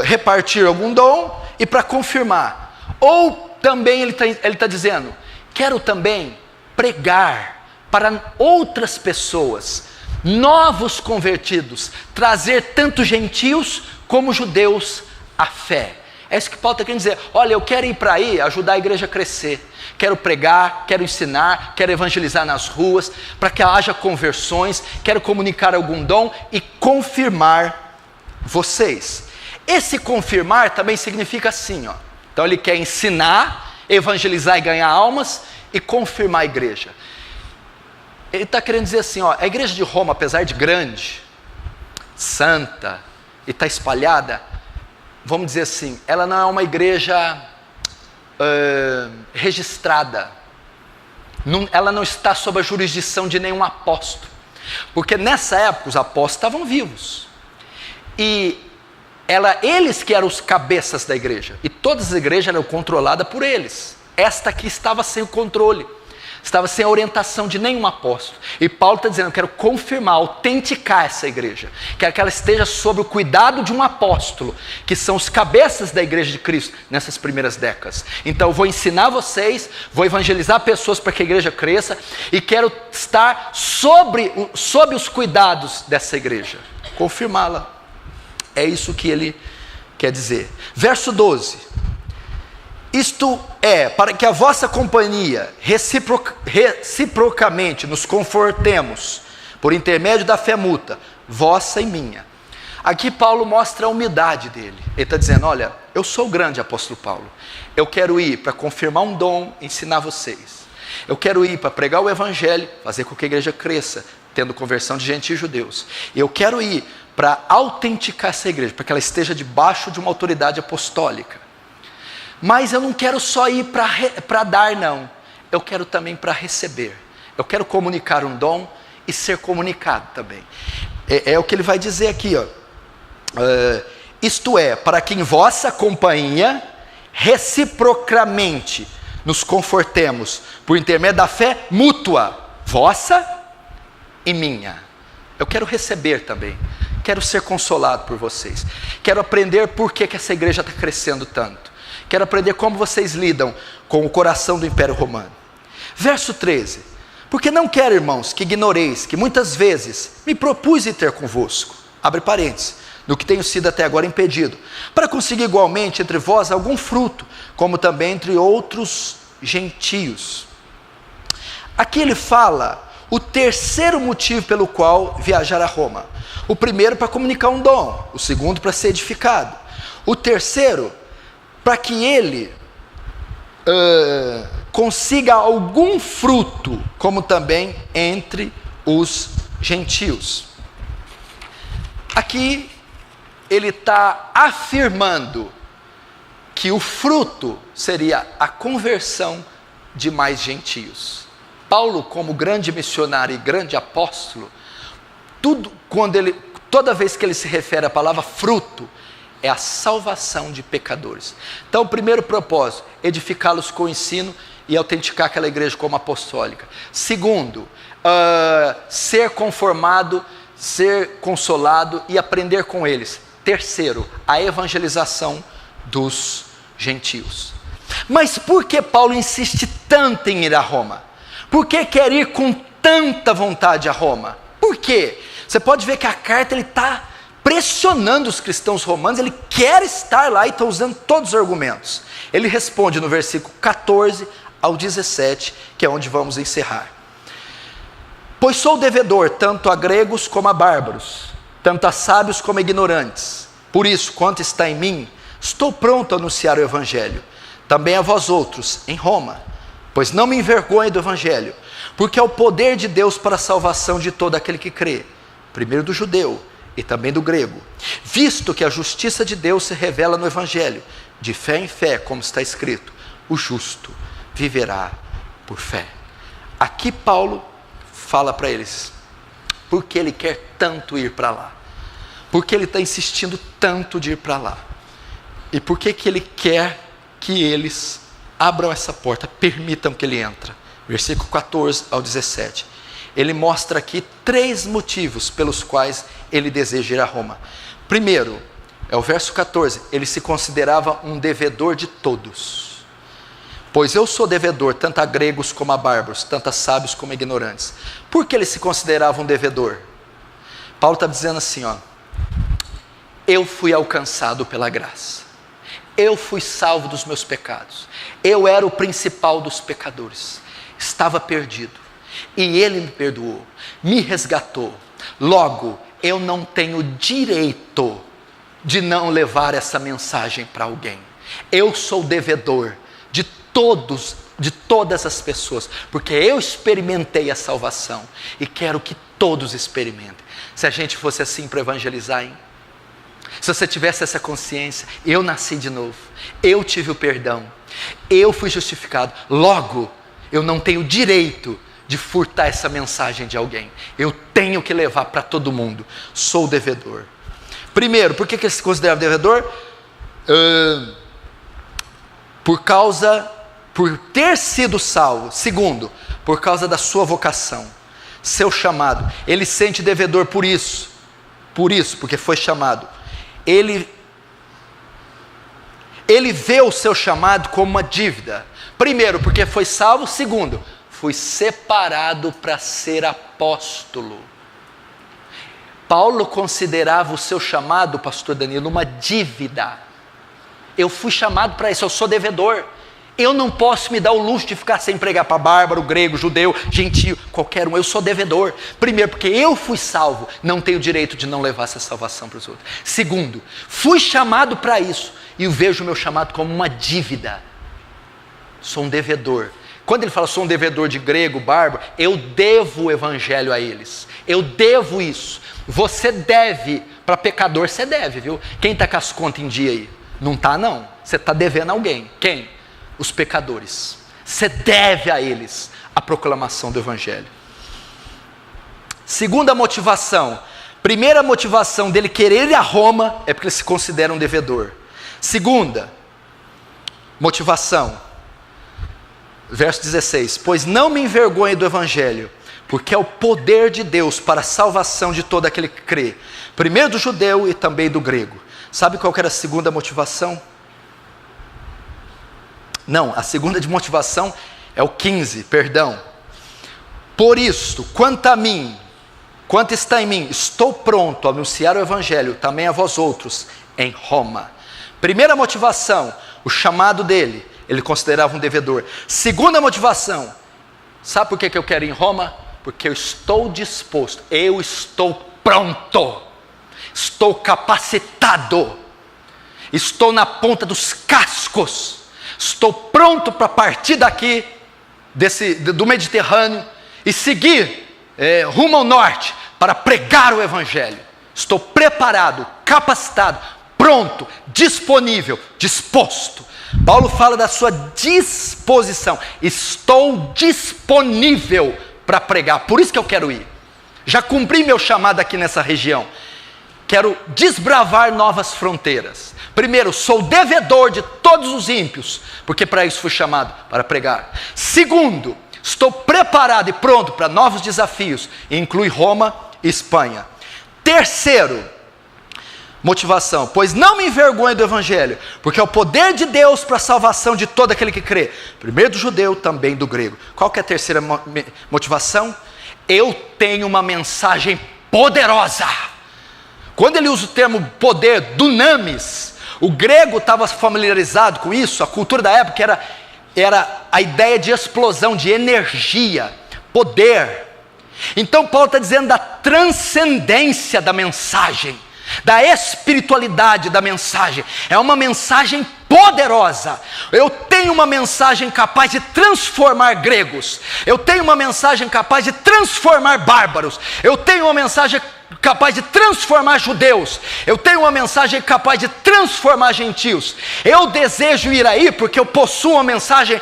repartir algum dom, e para confirmar. Ou também ele está dizendo, quero também pregar para outras pessoas, novos convertidos, trazer tanto gentios como judeus à fé. É isso que Paulo está querendo dizer. Olha, eu quero ir para aí, ajudar a igreja a crescer. Quero pregar, quero ensinar, quero evangelizar nas ruas, para que haja conversões, quero comunicar algum dom e confirmar vocês. Esse confirmar também significa assim, ó. Então ele quer ensinar, evangelizar e ganhar almas e confirmar a igreja. Ele está querendo dizer assim, ó, a igreja de Roma, apesar de grande, santa e está espalhada, vamos dizer assim, ela não é uma igreja registrada, ela não está sob a jurisdição de nenhum apóstolo, porque nessa época os apóstolos estavam vivos, e eles que eram os cabeças da igreja, e todas as igrejas eram controladas por eles. Esta aqui estava sem o controle, estava sem a orientação de nenhum apóstolo, e Paulo está dizendo, eu quero confirmar, autenticar essa igreja, quero que ela esteja sob o cuidado de um apóstolo, que são os cabeças da igreja de Cristo, nessas primeiras décadas. Então eu vou ensinar vocês, vou evangelizar pessoas para que a igreja cresça, e quero estar sob os cuidados dessa igreja, confirmá-la. É isso que ele quer dizer. Verso 12. Isto é, para que a vossa companhia reciprocamente nos confortemos, por intermédio da fé mútua, vossa e minha. Aqui Paulo mostra a humildade dele. Ele está dizendo, olha, eu sou o grande apóstolo Paulo. Eu quero ir para confirmar um dom, ensinar vocês. Eu quero ir para pregar o evangelho, fazer com que a igreja cresça, tendo conversão de gentios e judeus. Eu quero ir para autenticar essa igreja, para que ela esteja debaixo de uma autoridade apostólica. Mas eu não quero só ir para dar, não. Eu quero também para receber. Eu quero comunicar um dom e ser comunicado também. É o que ele vai dizer aqui, ó. Isto é, para que em vossa companhia, reciprocamente, nos confortemos, por intermédio da fé mútua, vossa e minha. Eu quero receber também. Quero ser consolado por vocês. Quero aprender por que essa igreja está crescendo tanto. Quero aprender como vocês lidam com o coração do Império Romano. Verso 13. Porque não quero, irmãos, que ignoreis que muitas vezes me propus ir ter convosco, abre parênteses, no que tenho sido até agora impedido, para conseguir igualmente entre vós algum fruto, como também entre outros gentios. Aqui ele fala o terceiro motivo pelo qual viajar a Roma. O primeiro para comunicar um dom, o segundo para ser edificado, o terceiro para que ele consiga algum fruto, como também entre os gentios. Aqui ele está afirmando que o fruto seria a conversão de mais gentios. Paulo, como grande missionário e grande apóstolo, toda vez que ele se refere à palavra fruto, é a salvação de pecadores. Então, o primeiro propósito, edificá-los com o ensino e autenticar aquela igreja como apostólica. Segundo, ser conformado, ser consolado e aprender com eles. Terceiro, a evangelização dos gentios. Mas por que Paulo insiste tanto em ir a Roma? Por que quer ir com tanta vontade a Roma? Por quê? Você pode ver que a carta ele está pressionando os cristãos romanos, ele quer estar lá e está usando todos os argumentos. Ele responde no versículo 14 ao 17, que é onde vamos encerrar. Pois sou devedor tanto a gregos como a bárbaros, tanto a sábios como a ignorantes. Por isso, quanto está em mim, estou pronto a anunciar o evangelho, também a vós outros, em Roma. Pois não me envergonho do evangelho, porque é o poder de Deus para a salvação de todo aquele que crê, primeiro do judeu e também do grego, visto que a justiça de Deus se revela no evangelho, de fé em fé, como está escrito, o justo viverá por fé. Aqui Paulo fala para eles, por que ele quer tanto ir para lá, porque ele está insistindo tanto de ir para lá, e por que ele quer que eles abram essa porta, permitam que ele entre. Versículo 14 ao 17. Ele mostra aqui 3 motivos pelos quais ele deseja ir a Roma. Primeiro, é o verso 14, ele se considerava um devedor de todos. Pois eu sou devedor tanto a gregos como a bárbaros, tanto a sábios como a ignorantes. Por que ele se considerava um devedor? Paulo está dizendo assim, eu fui alcançado pela graça. Eu fui salvo dos meus pecados. Eu era o principal dos pecadores. Estava perdido. E Ele me perdoou, me resgatou. Logo, eu não tenho direito de não levar essa mensagem para alguém. Eu sou devedor de todas as pessoas, porque eu experimentei a salvação e quero que todos experimentem. Se a gente fosse assim para evangelizar, hein? Se você tivesse essa consciência, eu nasci de novo, eu tive o perdão, eu fui justificado, logo, eu não tenho direito de furtar essa mensagem de alguém, eu tenho que levar para todo mundo, sou devedor. Primeiro, por que ele se considerava devedor? Por ter sido salvo. Segundo, por causa da sua vocação, seu chamado, ele sente devedor por isso, porque foi chamado. Ele vê o seu chamado como uma dívida. Primeiro, porque foi salvo. Segundo, fui separado para ser apóstolo. Paulo considerava o seu chamado, pastor Danilo, uma dívida. Eu fui chamado para isso, eu sou devedor. Eu não posso me dar o luxo de ficar sem pregar para bárbaro, grego, judeu, gentio, qualquer um. Eu sou devedor. Primeiro, porque eu fui salvo, não tenho direito de não levar essa salvação para os outros. Segundo, fui chamado para isso e vejo o meu chamado como uma dívida. Sou um devedor. Quando ele fala sou um devedor de grego, bárbaro, eu devo o evangelho a eles. Eu devo isso. Você deve, para pecador você deve, viu? Quem está com as contas em dia aí? Não está não. Você está devendo a alguém. Quem? Os pecadores. Você deve a eles a proclamação do evangelho. Segunda motivação. Primeira motivação dele querer ir a Roma é porque ele se considera um devedor. Segunda motivação, verso 16: pois não me envergonho do evangelho, porque é o poder de Deus para a salvação de todo aquele que crê, primeiro do judeu e também do grego. Sabe qual que era a segunda motivação? Não, a segunda de motivação é o 15, perdão. Por isso, quanto a mim, quanto está em mim, estou pronto a anunciar o evangelho também a vós outros em Roma. Primeira motivação, o chamado dele, ele considerava um devedor. Segunda motivação, sabe por que eu quero ir em Roma? Porque eu estou disposto, eu estou pronto, estou capacitado, estou na ponta dos cascos. Estou pronto para partir daqui, do Mediterrâneo, e seguir rumo ao norte, para pregar o evangelho. Estou preparado, capacitado, pronto, disponível, disposto. Paulo fala da sua disposição. Estou disponível para pregar. Por isso que eu quero ir. Já cumpri meu chamado aqui nessa região. Quero desbravar novas fronteiras. Primeiro, sou devedor de todos os ímpios, porque para isso fui chamado, para pregar. Segundo, estou preparado e pronto para novos desafios, e inclui Roma e Espanha. Terceiro, motivação, pois não me envergonho do Evangelho, porque é o poder de Deus para a salvação de todo aquele que crê, primeiro do judeu, também do grego. Qual que é a terceira motivação? Eu tenho uma mensagem poderosa. Quando ele usa o termo poder, dunamis, o grego estava familiarizado com isso, a cultura da época era a ideia de explosão, de energia, poder. Então Paulo está dizendo da transcendência da mensagem, da espiritualidade da mensagem. É uma mensagem poderosa. Eu tenho uma mensagem capaz de transformar gregos. Eu tenho uma mensagem capaz de transformar bárbaros. Eu tenho uma mensagem capaz de transformar judeus. Eu tenho uma mensagem capaz de transformar gentios. Eu desejo ir aí porque eu possuo uma mensagem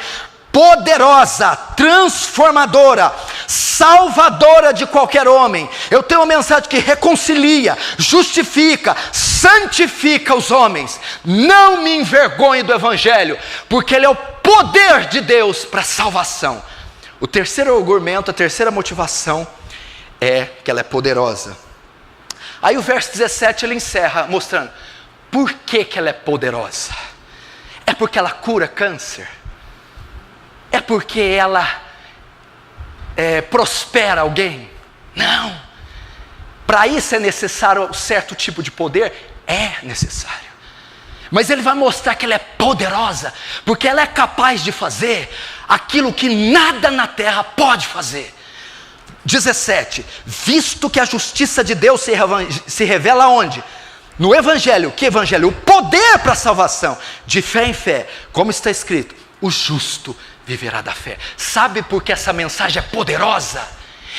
poderosa, transformadora, salvadora de qualquer homem. Eu tenho uma mensagem que reconcilia, justifica, santifica os homens. Não me envergonhe do Evangelho, porque ele é o poder de Deus para a salvação. O terceiro argumento, a terceira motivação é que ela é poderosa. Aí o verso 17 ele encerra mostrando por que ela é poderosa. É porque ela cura câncer? É porque ela prospera alguém? Não. Para isso é necessário um certo tipo de poder? É necessário. Mas ele vai mostrar que ela é poderosa, porque ela é capaz de fazer aquilo que nada na terra pode fazer. 17, visto que a justiça de Deus se revela onde? No Evangelho. Que Evangelho? O poder para a salvação, de fé em fé, como está escrito, o justo viverá da fé. Sabe por que essa mensagem é poderosa?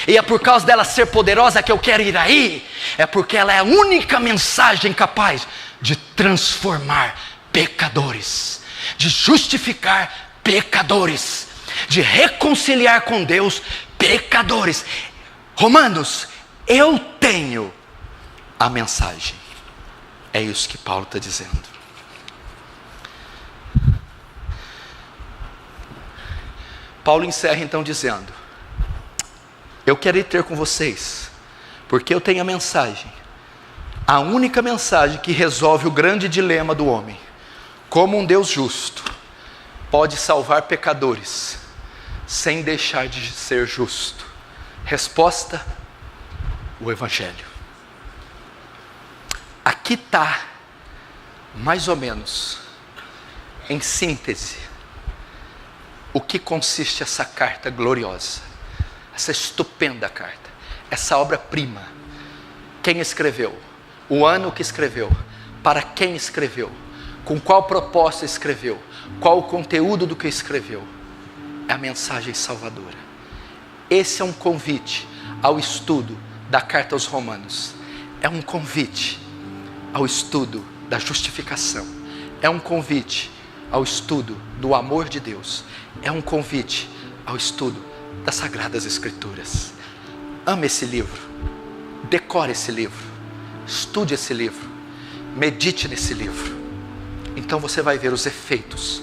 E é por causa dela ser poderosa que eu quero ir aí. É porque ela é a única mensagem capaz de transformar pecadores, de justificar pecadores, de reconciliar com Deus pecadores. Romanos, eu tenho a mensagem. É isso que Paulo está dizendo. Paulo encerra então dizendo: eu quero ir ter com vocês, porque eu tenho a mensagem, a única mensagem que resolve o grande dilema do homem. Como um Deus justo pode salvar pecadores sem deixar de ser justo? Resposta: o Evangelho. Aqui está, mais ou menos, em síntese, o que consiste essa carta gloriosa, essa estupenda carta, essa obra-prima. Quem escreveu? O ano que escreveu? Para quem escreveu? Com qual propósito escreveu? Qual o conteúdo do que escreveu? É a mensagem salvadora. Esse é um convite ao estudo da carta aos Romanos. É um convite ao estudo da justificação. É um convite ao estudo do amor de Deus. É um convite ao estudo das Sagradas Escrituras. Ame esse livro, decore esse livro, estude esse livro, medite nesse livro. Então você vai ver os efeitos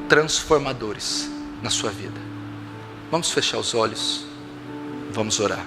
transformadores na sua vida. Vamos fechar os olhos, vamos orar.